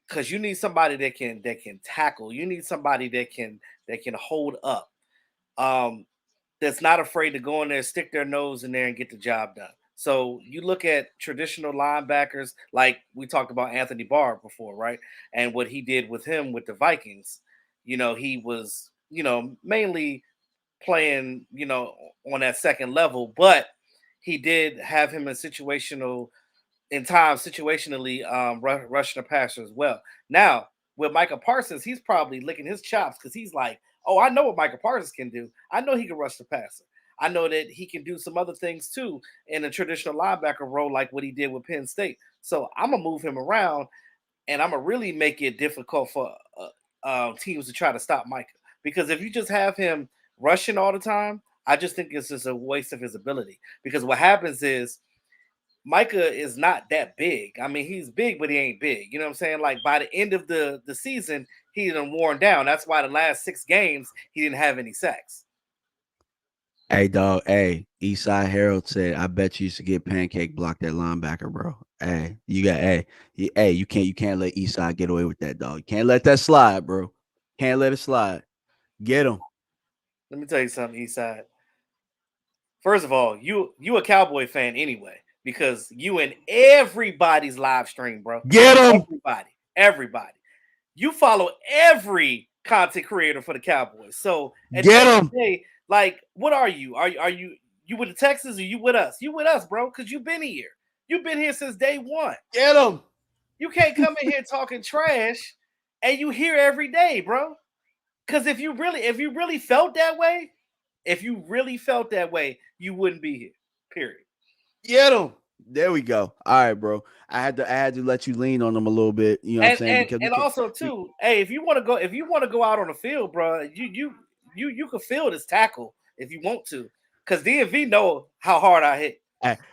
because you need somebody that can tackle. You need somebody that can hold up. Um, that's not afraid to go in there, stick their nose in there, and get the job done. So you look at traditional linebackers, like we talked about Anthony Barr before, right? And what he did with him with the Vikings. He was, mainly playing, on that second level, but he did have him in time situationally rushing the passer as well. Now with Micah Parsons, he's probably licking his chops because he's like, "Oh, I know what Micah Parsons can do. I know he can rush the passer. I know that he can do some other things too in a traditional linebacker role, like what he did with Penn State. So I'm gonna move him around, and I'm gonna really make it difficult for teams to try to stop Micah. Because if you just have him rushing all the time, I just think it's just a waste of his ability. Because what happens is Micah is not that big. I mean, he's big, but he ain't big. You know what I'm saying? Like by the end of the season, he done worn down. That's why the last 6 games he didn't have any sacks. Hey dog, hey, Eastside Harold said, I bet you used to get pancake blocked that linebacker, bro. Hey, you can't let Eastside get away with that, dog. You can't let that slide, bro. Can't let it slide. Get him. Let me tell you something, Eastside. First of all, you a Cowboy fan anyway, because you in everybody's live stream, bro. Get him. Everybody. You follow every content creator for the Cowboys. So at the Get end of him. the day, like, what are you? Are you with the Texans or you with us? You with us, bro, because you've been here. You've been here since day one. Get him. You can't come in here talking trash and you hear every day, bro. Because if you really felt that way, you wouldn't be here. Period. Get him. There we go. All right, bro. I had to let you lean on them a little bit. You know what I'm And saying? and Because we and can also we too, hey, if you want to go out on the field, bro, you can feel this tackle if you want to, because DMV know how hard I hit.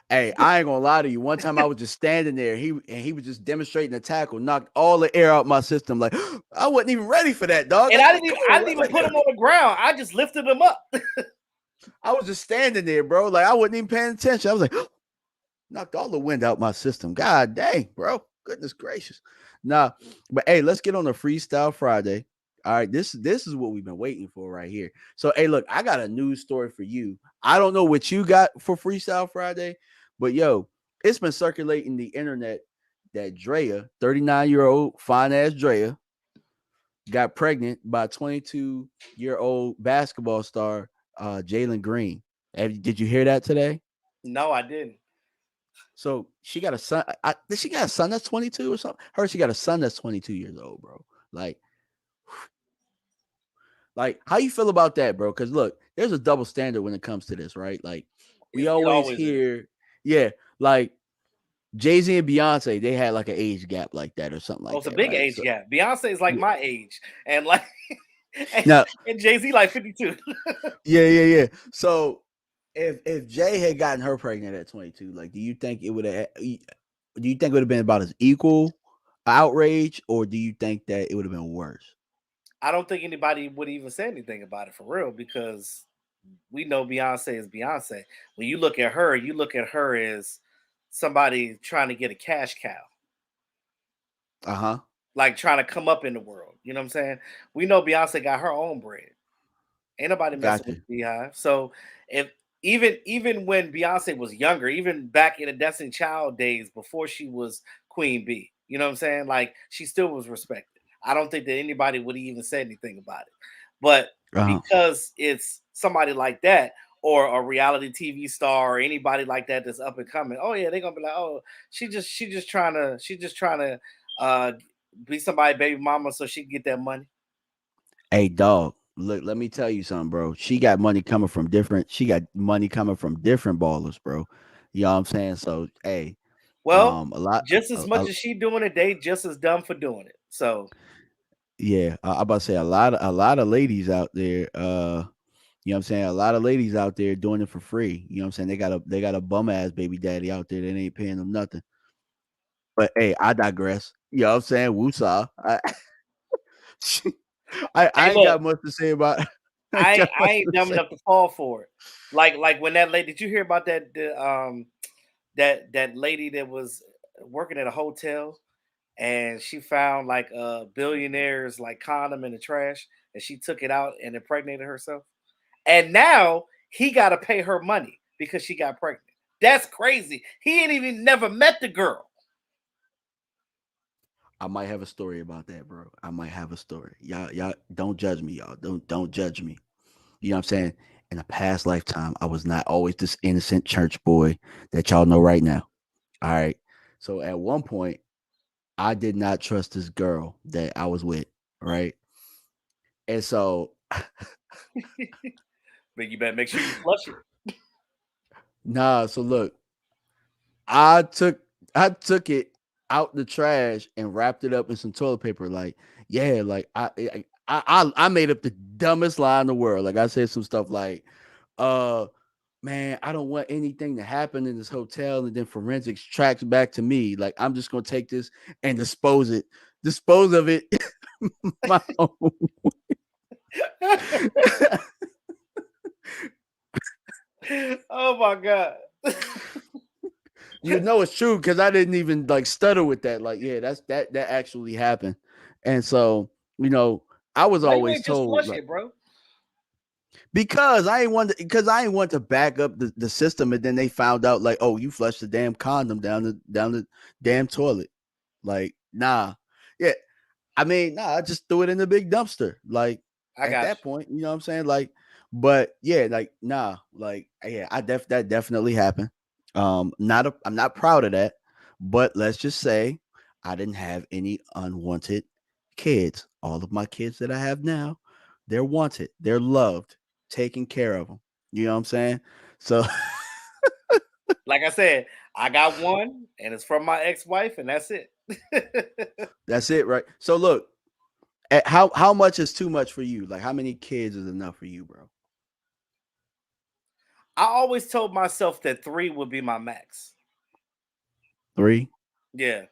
hey, I ain't gonna lie to you. One time I was just standing there, he was just demonstrating the tackle, knocked all the air out my system. Like I wasn't even ready for that, dog. And Like, I like didn't come even I on, didn't even like put him on the ground. I just lifted him up. I was just standing there, bro. Like I wasn't even paying attention. I was like, knocked all the wind out my system. God dang, bro. Goodness gracious. Nah, but hey, let's get on the Freestyle Friday. All right, this is what we've been waiting for right here. So, hey, look, I got a news story for you. I don't know what you got for Freestyle Friday, but yo, it's been circulating the internet that Drea, 39-year-old fine ass Drea, got pregnant by 22-year-old basketball star Jalen Green. Did you hear that today? No, I didn't. So she got a son. Did she got a son that's 22 or something? She got a son that's 22 years old, bro. Like, how you feel about that, bro? Because look, there's a double standard when it comes to this, right? Like, we It always always is. hear, yeah, like Jay-Z and Beyonce, they had like an age gap like that or something Oh, like it's a that, big right? age So gap. Beyonce is like yeah. my age, and like, and, Now, and Jay-Z like 52. yeah. So if Jay had gotten her pregnant at 22, like, do you think it would have? Do you think it would have been about as equal outrage, or do you think that it would have been worse? I don't think anybody would even say anything about it for real, because we know Beyonce is Beyonce. When you look at her as somebody trying to get a cash cow, Uh huh. like trying to come up in the world. You know what I'm saying? We know Beyonce got her own bread. Ain't nobody messing Got with you. the Beehive. So if even when Beyonce was younger, even back in the Destiny Child days before she was Queen Bee, you know what I'm saying? Like, she still was respected. I don't think that anybody would even say anything about it. But Uh huh. because it's somebody like that, or a reality TV star, or anybody like that that's up and coming, oh yeah, they're gonna be like, oh, she just trying to be somebody baby mama so she can get that money. Hey, dog. Look, let me tell you something, bro. She got money coming from different. She got money coming from different ballers, bro. You know what I'm saying? So, hey, Well, a lot. just as much as she doing it, they just as dumb for doing it. So Yeah, I about to say a lot of ladies out there. You know what I'm saying? A lot of ladies out there doing it for free. You know what I'm saying? They got a bum ass baby daddy out there that ain't paying them nothing. But hey, I digress. You know what I'm saying? Woosah. hey, I ain't look, got much to say about. I ain't got I much ain't to dumb say. enough to fall for it. Like when that lady, did you hear about that lady that was working at a hotel and she found like a billionaire's like condom in the trash and she took it out and impregnated herself. And now he got to pay her money because she got pregnant. That's crazy. He ain't even never met the girl. I might have a story about that, bro. I might have a story. Y'all don't judge me, y'all. Don't judge me. You know what I'm saying? In a past lifetime, I was not always this innocent church boy that y'all know right now. All right. So at one point, I did not trust this girl that I was with, right? And so But you better make sure you flush it. nah, so look, I took I took it out the trash and wrapped it up in some toilet paper. Like, yeah, like I made up the dumbest lie in the world. Like I said some stuff like, uh, man, I don't want anything to happen in this hotel, and then forensics tracks back to me. Like, I'm just gonna take this and dispose of it my own. Oh my god. You know it's true because I didn't even like stutter with that. Like, yeah, that actually happened. And so, you know, I was Why you always ain't just told flush like it, bro? because I ain't want to back up the system and then they found out like, oh, you flushed the damn condom down the damn toilet. Like, nah. Yeah. I mean, nah, I just threw it in the big dumpster. Like I at got that point, you know what I'm saying? Like, but yeah, like nah, like yeah, that definitely happened. I'm not proud of that, but let's just say I didn't have any unwanted kids. All of my kids that I have now, they're wanted, they're loved, taken care of them. You know what I'm saying? So Like I said, I got one and it's from my ex-wife and that's it. that's it, right? So look, how much is too much for you? Like how many kids is enough for you, bro? I always told myself that 3 would be my max. 3? Yeah.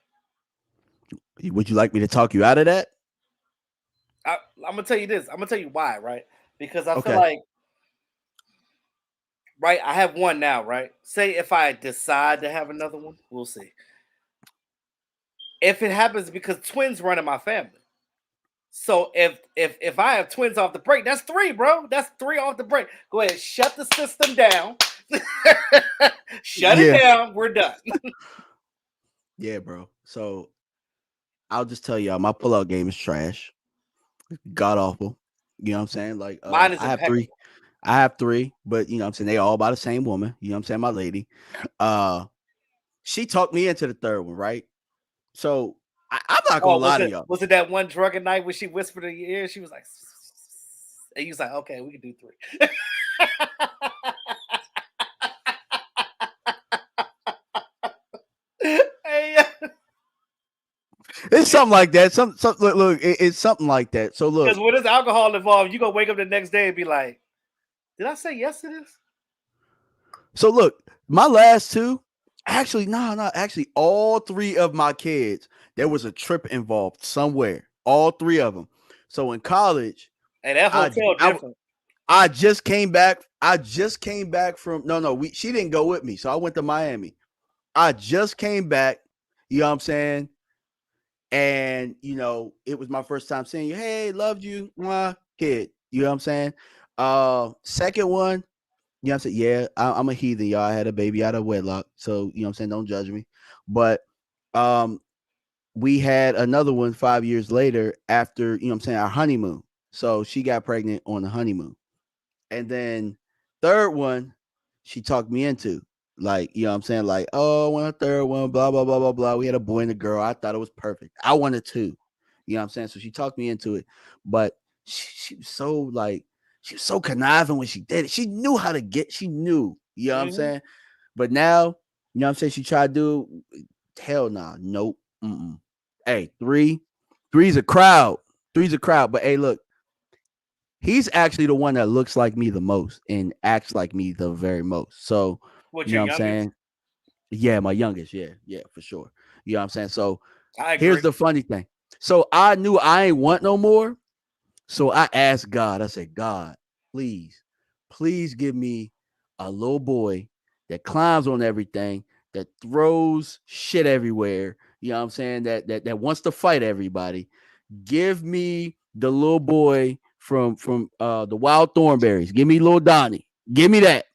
Would you like me to talk you out of that? I'm gonna tell you this. I'm gonna tell you why, right? Because I feel Okay. like, right, I have one now, right? Say if I decide to have another one, we'll see. If it happens because twins run in my family. So if I have twins off the break, that's 3, bro. That's 3 off the break. Go ahead, shut the system down. Shut it Yeah. down. We're done. Yeah, bro. So I'll just tell y'all my pullout game is trash. God awful. You know what I'm saying? Like Mine is I have 3. impeccable. I have 3, but you know what I'm saying they all by the same woman. You know what I'm saying? My lady. Uh she talked me into the third one, right? So I'm not gonna Oh, lie to y'all. was it that one drunken night when she whispered in your ear? She was like, and you was like, okay, we can do 3. Hey, It's something like that. Some look it's something like that. So because look, when there's alcohol involved, you gonna wake up the next day and be like, did I say yes to this? my last 2, actually, no, actually, all 3 of my kids, there was a trip involved somewhere. All 3 of them. So in college, And that I hotel I different. I just came back. I just came back from no, she didn't go with me. So I went to Miami. I just came back, you know what I'm saying? And it was my first time seeing you. Hey, loved you, kid. You know what I'm saying? Second one, you know what I'm saying? Yeah, I'm a heathen, y'all. I had a baby out of wedlock. So, you know what I'm saying? Don't judge me. But um we had another one 5 years later after, you know what I'm saying, our honeymoon. So she got pregnant on the honeymoon. And then third one, she talked me into. Like, you know what I'm saying? Like, oh, I want a third one, blah, blah, blah, blah, blah. We had a boy and a girl. I thought it was perfect. I wanted 2. You know what I'm saying? So she talked me into it, but she was so like she was so conniving when she did it. She knew how to get. She knew. You know what I'm Mm-hmm. saying? But now, you know what I'm saying? She tried to do. Hell nah, nope. Mm-mm. Hey, three's a crowd. Three's a crowd. But hey, look, he's actually the one that looks like me the most and acts like me the very most. So, What, you your know what I'm youngest? saying? Yeah, my youngest. Yeah, yeah, for sure. You know what I'm saying? So I here's agree. the funny thing. So I knew I ain't want no more. So I asked God, I said, God, please, please give me a little boy that climbs on everything, that throws shit everywhere. You know what I'm saying? That wants to fight everybody. Give me the little boy from the Wild Thornberries. Give me little Donnie. Give me that.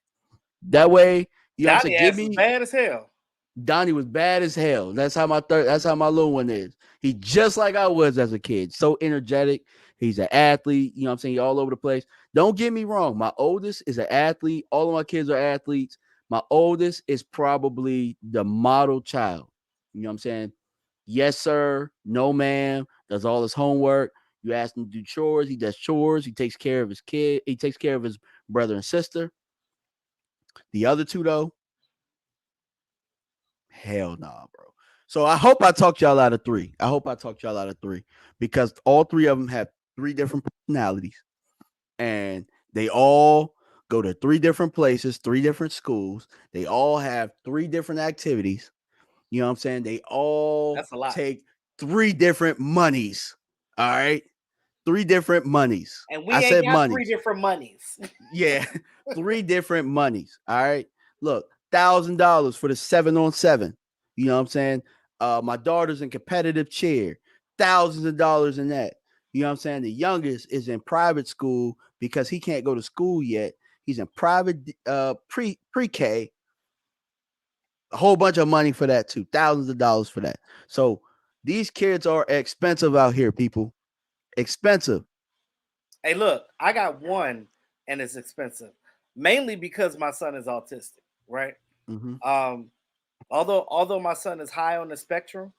That way, you know what I'm saying? Donnie Give ass is me bad as hell. Donnie was bad as hell. That's how my little one is. He just like I was as a kid. So energetic. He's an athlete. You know what I'm saying? He all over the place. Don't get me wrong. My oldest is an athlete. All of my kids are athletes. My oldest is probably the model child. You know what I'm saying? Yes, sir. No, ma'am. Does all his homework. You ask him to do chores. He does chores. He takes care of his kid. He takes care of his brother and sister. The other two, though, hell nah, bro. So I hope I talked y'all out of three. I hope I talked y'all out of three because all three of them have three different personalities and they all go to three different places, three different schools. They all have three different activities. You know what I'm saying? They all That's a lot. take three different monies. All right. Three different monies. And I we ain't said got three monies. different monies. Yeah, three different monies. All right. Look, $1,000 for the 7-on-7. You know what I'm saying? My daughter's in competitive cheer, thousands of dollars in that. You know what I'm saying? The youngest is in private school because he can't go to school yet. He's in private pre-K. A whole bunch of money for that too. Thousands of dollars for that. So these kids are expensive out here, people. Expensive. Hey, look, I got one, and it's expensive, mainly because my son is autistic, right? Hmm. Um, although my son is high on the spectrum,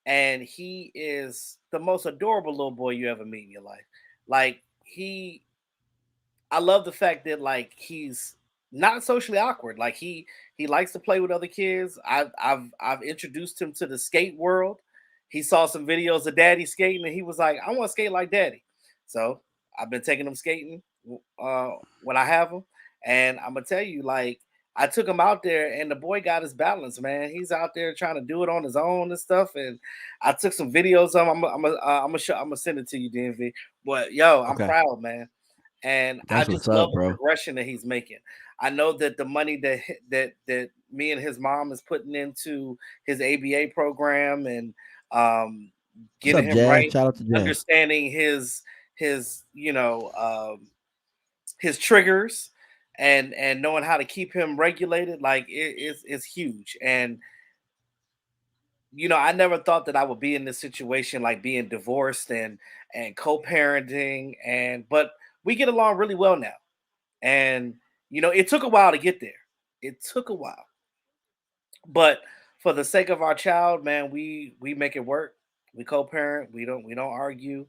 and he is the most adorable little boy you ever meet in your life. Like I love the fact that like he's not socially awkward. Like he likes to play with other kids. I've introduced him to the skate world. He saw some videos of daddy skating and he was like, I want to skate like daddy. So I've been taking him skating uh, when I have him. And I'm gonna tell you, like, I took him out there and the boy got his balance, man. He's out there trying to do it on his own and stuff. And I took some videos of him. I'm gonna send it to you, DMV. But yo, I'm Okay. proud, man, and I That's just what's love up, the bro. progression that he's making. I know that the money that me and his mom is putting into his ABA program and um, What's getting up, him Jazz? right, Shout out to Jazz. understanding his his triggers and knowing how to keep him regulated, like it's huge. And I never thought that I would be in this situation, like being divorced and co-parenting, and but we get along really well now. And it took a while to get there. It took a while, but for the sake of our child, man, we make it work. We co-parent. We don't argue.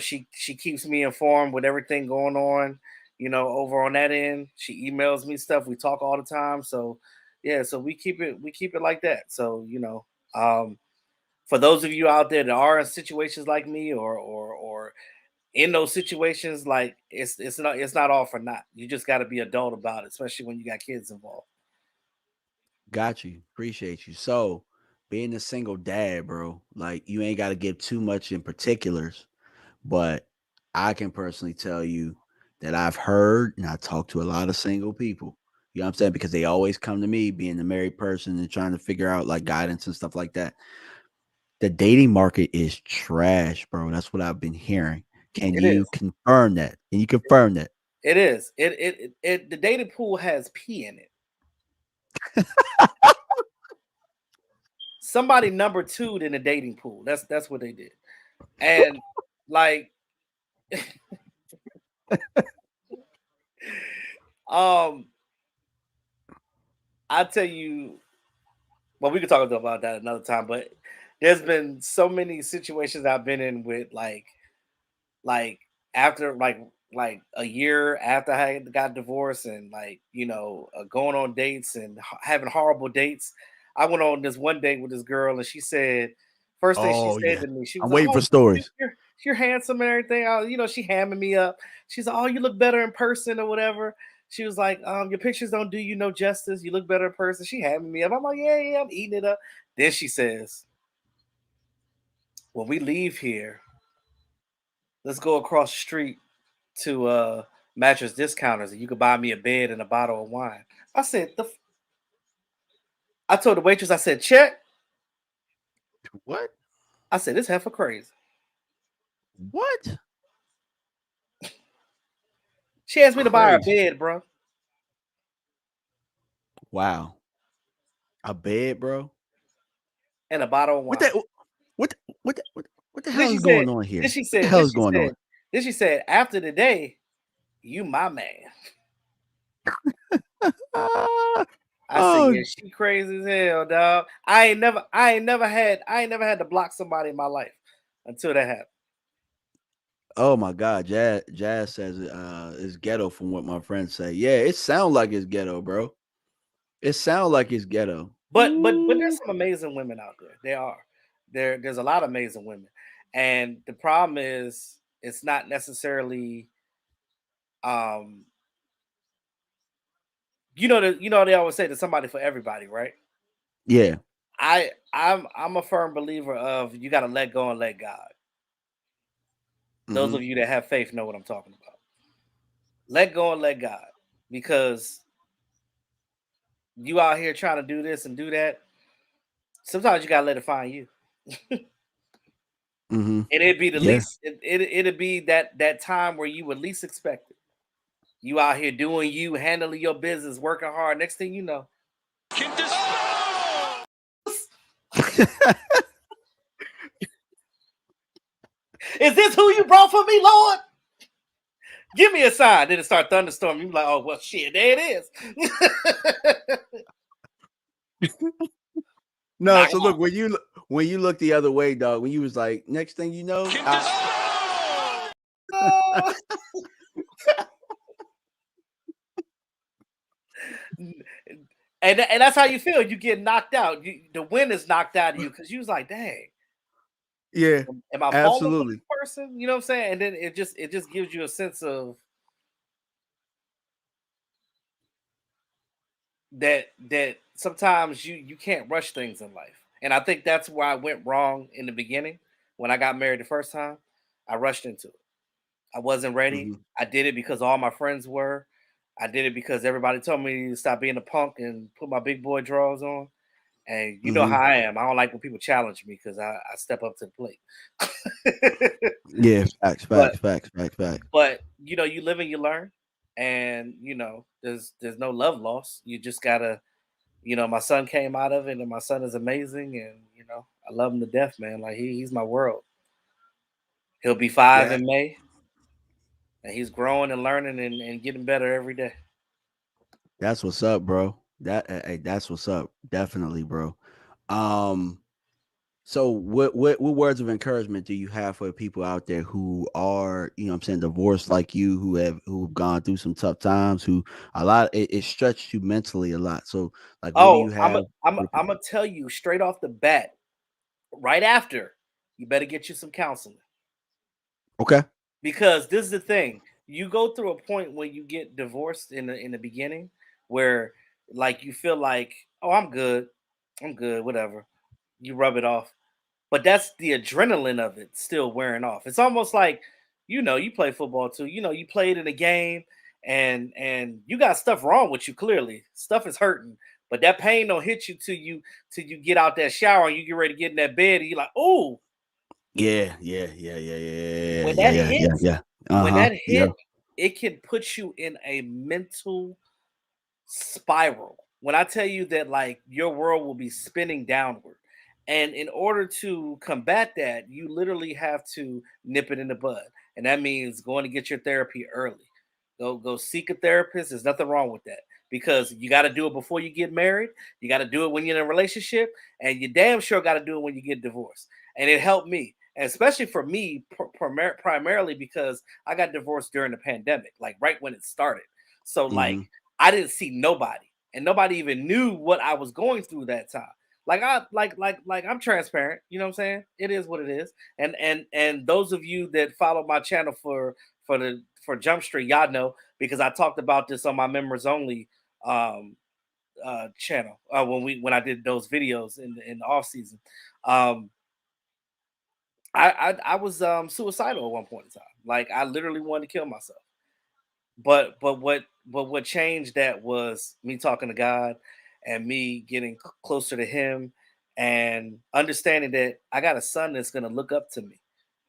She keeps me informed with everything going on. Over on that end, she emails me stuff. We talk all the time. So yeah, so we keep it like that. So for those of you out there that are in situations like me or in those situations, like it's not all for naught. You just got to be adult about it, especially when you got kids involved. Got you. Appreciate you. So, being a single dad, bro, like you ain't got to give too much in particulars, but I can personally tell you that I've heard and I talk to a lot of single people. You know what I'm saying? Because they always come to me being a married person and trying to figure out like guidance and stuff like that. The dating market is trash, bro. That's what I've been hearing. Can It you is. confirm that? Can you confirm that? It is. The dating pool has pee in it. Somebody number two in the dating pool. That's what they did. And like, um, I tell you, well, we could talk about that another time. But there's been so many situations I've been in with like after like a year after I got divorced and like going on dates and having horrible dates. I went on this one date with this girl and she said first thing she Oh said yeah. to me, she was I'm like, waiting "Oh, for stories. you're handsome and everything." She hamming me up. She's like, "Oh, you look better in person or whatever." She was like, "Your pictures don't do you no justice. You look better in person." She hamming me up. I'm like, "Yeah, yeah, I'm eating it up." Then she says, "When we leave here, let's go across the street to mattress discounters and you could buy me a bed and a bottle of wine." I said, I told the waitress, I said, check. What? I said, this heifer crazy. What? She asked me to buy her a Crazy. bed, bro, Wow. A bed, bro. and a bottle of What wine. that? What? What the Then hell she is said, going on then here? she What the said, hell then is she going on? said, then she said, after the day, you my man. Ah, I said, oh, yeah, she crazy as hell, dog. I ain't never had to block somebody in my life until that happened. oh my God. Jazz says it's ghetto from what my friends say. Yeah, it sounds like it's ghetto, bro. It sounds like it's ghetto. But there's Ooh. some amazing women out there. There are. There's a lot of amazing women. And the problem is it's not necessarily um they always say there's somebody for everybody, right? Yeah. I'm a firm believer of you gotta let go and let God. Those Mm-hmm. of you that have faith know what I'm talking about. Let go and let God. Because you out here trying to do this and do that, sometimes you gotta let it find you. Mm-hmm. And it'd be the Yeah. least it'd be that time where you would least expect it. You out here doing you, handling your business, working hard. Next thing you know, is this who you brought for me, Lord? Give me a sign. Then it start thunderstorm. You be like, oh well, shit, there it is. No, Knock so it look, when you look the other way, dog, when you was like, next thing you know, off. And that's how you feel. You get knocked out. The wind is knocked out of you because you was like, dang, yeah, am I falling for absolutely. this person? You know what I'm saying? And then it just gives you a sense of that sometimes you can't rush things in life. And I think that's where I went wrong in the beginning when I got married the first time. I rushed into it. I wasn't ready. Hmm. I did it because all my friends were. I did it because everybody told me to stop being a punk and put my big boy drawers on. And you know how Hmm. I am. I don't like when people challenge me because I step up to the plate. Yeah, facts, but facts, facts, facts, facts. but you live and you learn, and there's no love lost. You just gotta my son came out of it, and my son is amazing, and I love him to death, man. Like he's my world. He'll be 5 Yeah, in May, and he's growing and learning and getting better every day. that's what's up, bro. Hey, that's what's up. Definitely, bro. Um, so what words of encouragement do you have for people out there who are, I'm saying, divorced like you, who've gone through some tough times, who it stretched you mentally a lot. So like what do Oh, you I'm have I'm for I'm people? gonna tell you straight off the bat, right after, you better get you some counseling. Okay. Because this is the thing, you go through a point when you get divorced in the beginning where like you feel like, oh, I'm good, whatever. You rub it off, but that's the adrenaline of it still wearing off. It's almost like you play football too. You played in a game and you got stuff wrong with you. Clearly stuff is hurting, but that pain don't hit you till you get out that shower and you get ready to get in that bed and you're like, oh, Yeah, yeah, yeah, yeah, yeah, when yeah, that yeah, yeah, hits, yeah. when Uh-huh. that Yeah. hit, it can put you in a mental spiral. When I tell you that, like, your world will be spinning downward. And in order to combat that, you literally have to nip it in the bud. And that means going to get your therapy early. Go seek a therapist. There's nothing wrong with that. because you got to do it before you get married. You got to do it when you're in a relationship, and you damn sure got to do it when you get divorced. And it helped me, and especially for me, primarily because I got divorced during the pandemic, like right when it started. So like Mm-hmm. I didn't see nobody, and nobody even knew what I was going through that time. Like I like I'm transparent, you know what I'm saying? It is what it is. And those of you that follow my channel for Jump Street, y'all know because I talked about this on my members only um channel when I did those videos in the off season. Um I was suicidal at one point in time. Like I literally wanted to kill myself. But what changed that was me talking to God and me getting closer to Him and understanding that I got a son that's gonna look up to me,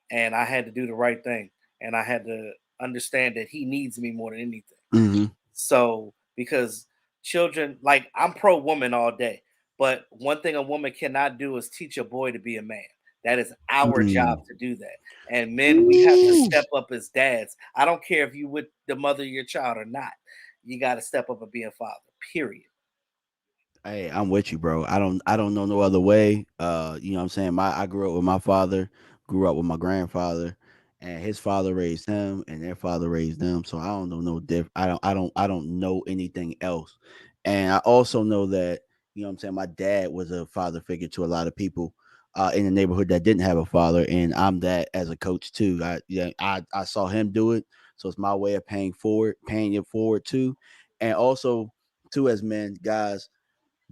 and I had to do the right thing, and I had to understand that he needs me more than anything. Mm-hmm. So because children, like I'm pro woman all day, but one thing a woman cannot do is teach a boy to be a man. That is our job Mm. to do that. And men, we have to Ooh. step up as dads. I don't care if you with the mother of your child or not. You got to step up and be a father. Period. Hey, I'm with you, bro. I don't know no other way. You know what I'm saying? I grew up with my father, grew up with my grandfather, and his father raised him and their father raised them. So I don't know no I don't know anything else. And I also know that, you know what I'm saying, my dad was a father figure to a lot of people in the neighborhood that didn't have a father, and I'm that as a coach too. I saw him do it. So it's my way of paying it forward too. And also too, as men, guys,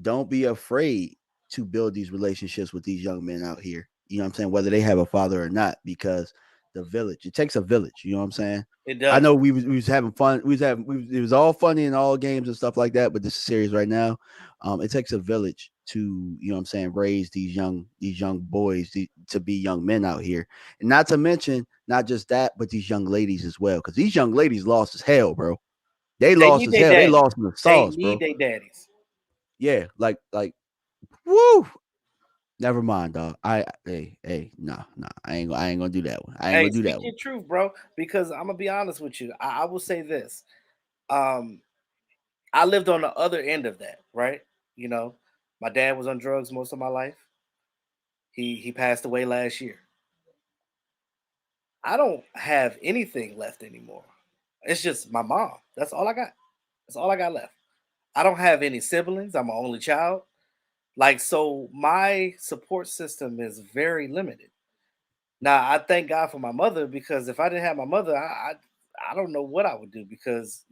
don't be afraid to build these relationships with these young men out here. You know what I'm saying? Whether they have a father or not, because the village, it takes a village. You know what I'm saying? It I does. know we was having fun. It was all funny and all games and stuff like that, but this is serious right now. It takes a village to, you know what I'm saying, raise these young boys to be young men out here. And not to mention, not just that, but these young ladies as well. Because these young ladies lost as hell, bro. They They lost need as their hell. They daddies. lost in the They sauce, need bro. their daddies. Yeah, like woo. Never mind, dog. Hey, nah. I ain't gonna do that one. I ain't Hey, gonna do speak that one. your truth, bro. Because I'm gonna be honest with you. I will say this. Um, I lived on the other end of that, right? You know, my dad was on drugs most of my life. He passed away last year. I don't have anything left anymore. It's just my mom. That's all I got. That's all I got left. I don't have any siblings. I'm an only child. Like so my support system is very limited. Now I thank God for my mother because if I didn't have my mother, I don't know what I would do because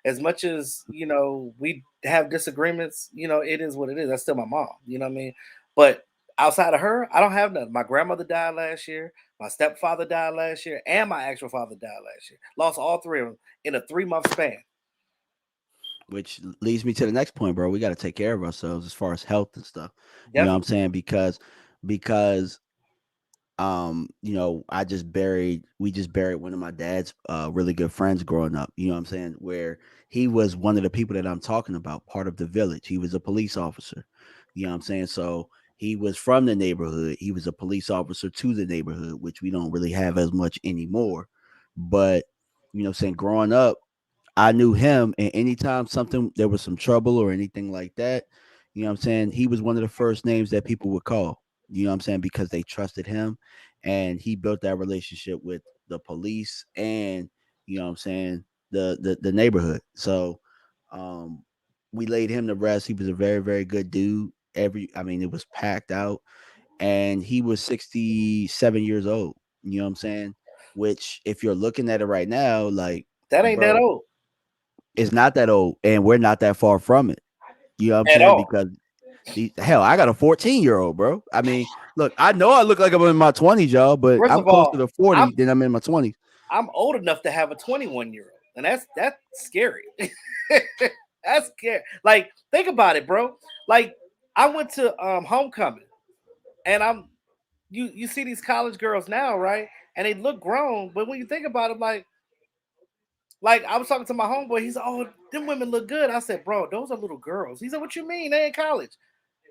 as much as we have disagreements, it is what it is. That's still my mom. You know what I mean? But outside of her, I don't have nothing. My grandmother died last year. My stepfather died last year, and my actual father died last year. Lost all three of them in a 3 month span. Which leads me to the next point, bro. We got to take care of ourselves as far as health and stuff. You know what I'm Definitely. saying? Because we just buried one of my dad's really good friends growing up. You know what I'm saying? Where he was one of the people that I'm talking about, part of the village. He was a police officer. You know what I'm saying? So he was from the neighborhood. He was a police officer to the neighborhood, which we don't really have as much anymore. But you know what I'm saying, growing up, I knew him, and anytime something there was some trouble or anything like that, you know what I'm saying, he was one of the first names that people would call. You know what I'm saying, because they trusted him, and he built that relationship with the police and, you know what I'm saying, the neighborhood. So, um, we laid him to rest. He was a very very good dude. I mean, it was packed out, and he was 67 years old. You know what I'm saying? Which, if you're looking at it right now, like, That ain't that bro, old it's not that old, and we're not that far from it. You know what I'm at saying? all. Because hell, I got a 14-year-old, bro. I mean, look, I know I look like I'm in my 20s, y'all, but First I'm of closer all, to I'm 40 than I'm in my 20s. I'm old enough to have a 21-year-old, and that's scary. That's scary. Like, think about it, bro. Like, I went to homecoming, and you see these college girls now, right? And they look grown, but when you think about it, like I was talking to my homeboy, he's like, "Oh, them women look good." I said, "Bro, those are little girls." He said, "What you mean? They in college?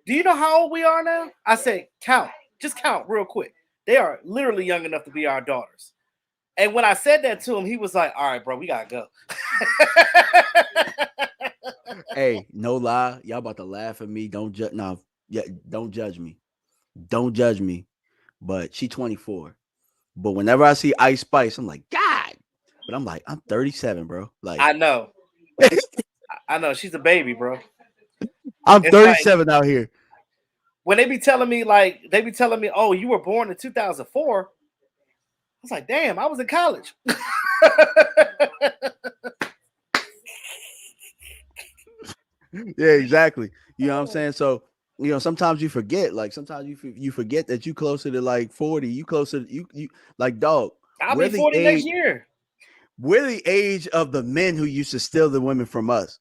Do you know how old we are now?" I said, "Count, just count real quick. They are literally young enough to be our daughters." And when I said that to him, he was like, "All right, bro, we gotta go." Hey, no lie, y'all about to laugh at me. Don't judge. No, yeah, don't judge me. Don't judge me. But she 24. But whenever I see Ice Spice, I'm like, God. But I'm like, I'm 37, bro. Like, I know. I know. She's a baby, bro. I'm It's like 37 out here. when they be telling me, like, they be telling me, oh, you were born in 2004. I was like, damn, I was in college. Yeah, exactly. You know what I'm saying? So, sometimes you forget. Like, sometimes you forget that you closer to like 40. You closer. You like dog. I'll We're be the 40 next age. year. We're the age of the men who used to steal the women from us.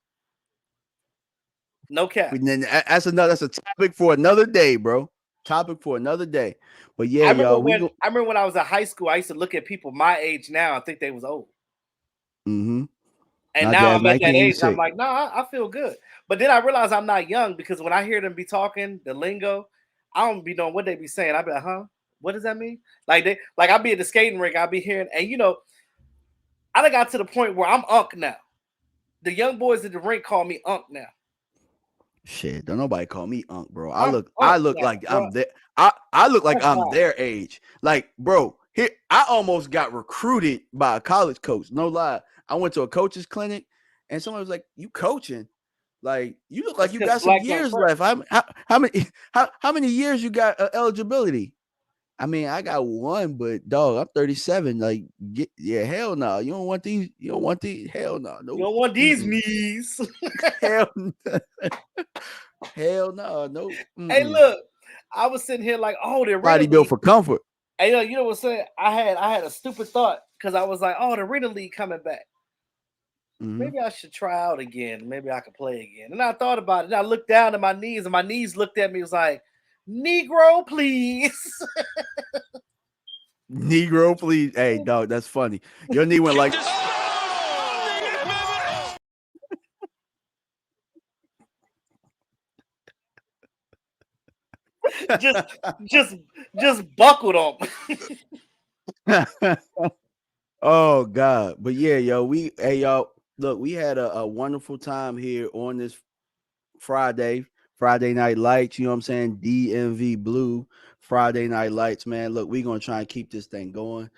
No cap. And then that's another. That's a topic for another day, bro. Topic for another day. But yeah, y'all, we go. I remember when I was in high school, I used to look at people my age now and think they was old. Mm-hmm. And My now dad's I'm at that age, and I'm 1986. like, nah, I feel good. But then I realize I'm not young because when I hear them be talking the lingo, I don't be knowing what they be saying. I be like, huh? What does that mean? Like I be at the skating rink, I be hearing, and I done got to the point where I'm Unc now. The young boys at the rink call me Unc now. Shit, don't nobody call me Unc, bro. I I'm look, I Unc look now, like bro. I'm there. I look like That's I'm fine. their age. Like, bro, here I almost got recruited by a college coach. No lie, I went to a coach's clinic, and someone was like, "You coaching? Like, you look like That's you because got some black don't years crack. left. How many how many years you got eligibility?" I mean, I got one, but dog, I'm 37. Like, yeah, hell no. You don't want these. You don't want these. Hell no. You Nope. don't want these Mm-mm. knees. Hell, hell no. Nope. Hey, Mm-mm. look, I was sitting here like, oh, the arena Body built league. for comfort. Hey, you know what I'm saying? I had a stupid thought because I was like, oh, the arena league coming back. Hmm. Maybe I should try out again. Maybe I could play again. And I thought about it. And I looked down at my knees, and my knees looked at me. It was like, Negro, please. Negro, please. Hey, dog, that's funny. Your knee went like, just, just, just buckled on. oh God. But yeah, yo, hey y'all, look, we had a wonderful time here on this Friday, Friday Night Lights. You know what I'm saying? DMV Blue, Friday Night Lights, man. Look, we're gonna try and keep this thing going.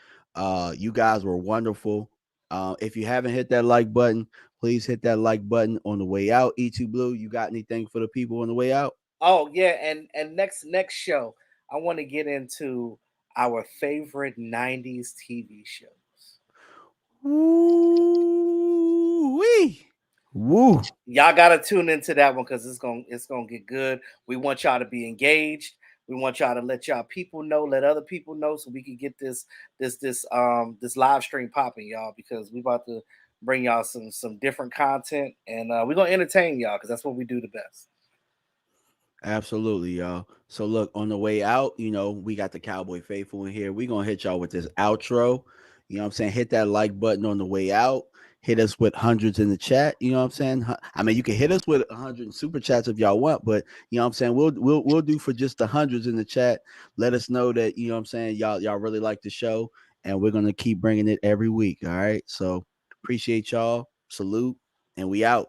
You guys were wonderful. If you haven't hit that like button, please hit that like button on the way out. E2 Blue, you got anything for the people on the way out? Oh yeah, and next show, I want to get into our favorite '90s TV shows. Woo wee. Woo. Y'all gotta tune into that one because it's gonna get good. We want y'all to be engaged. We want y'all to let y'all people know, let other people know, so we can get this live stream popping, y'all. Because we about to bring y'all some different content, and we're gonna entertain y'all because that's what we do the best. Absolutely, y'all. So look, on the way out, we got the Cowboy Faithful in here. We're gonna hit y'all with this outro. You know what I'm saying? Hit that like button on the way out. Hit us with hundreds in the chat. You know what I'm saying? I mean, you can hit us with 100 super chats if y'all want, but you know what I'm saying? We'll do for just the hundreds in the chat. Let us know that you know what I'm saying. Y'all really like the show, and we're gonna keep bringing it every week. All right. So appreciate y'all. Salute, and we out.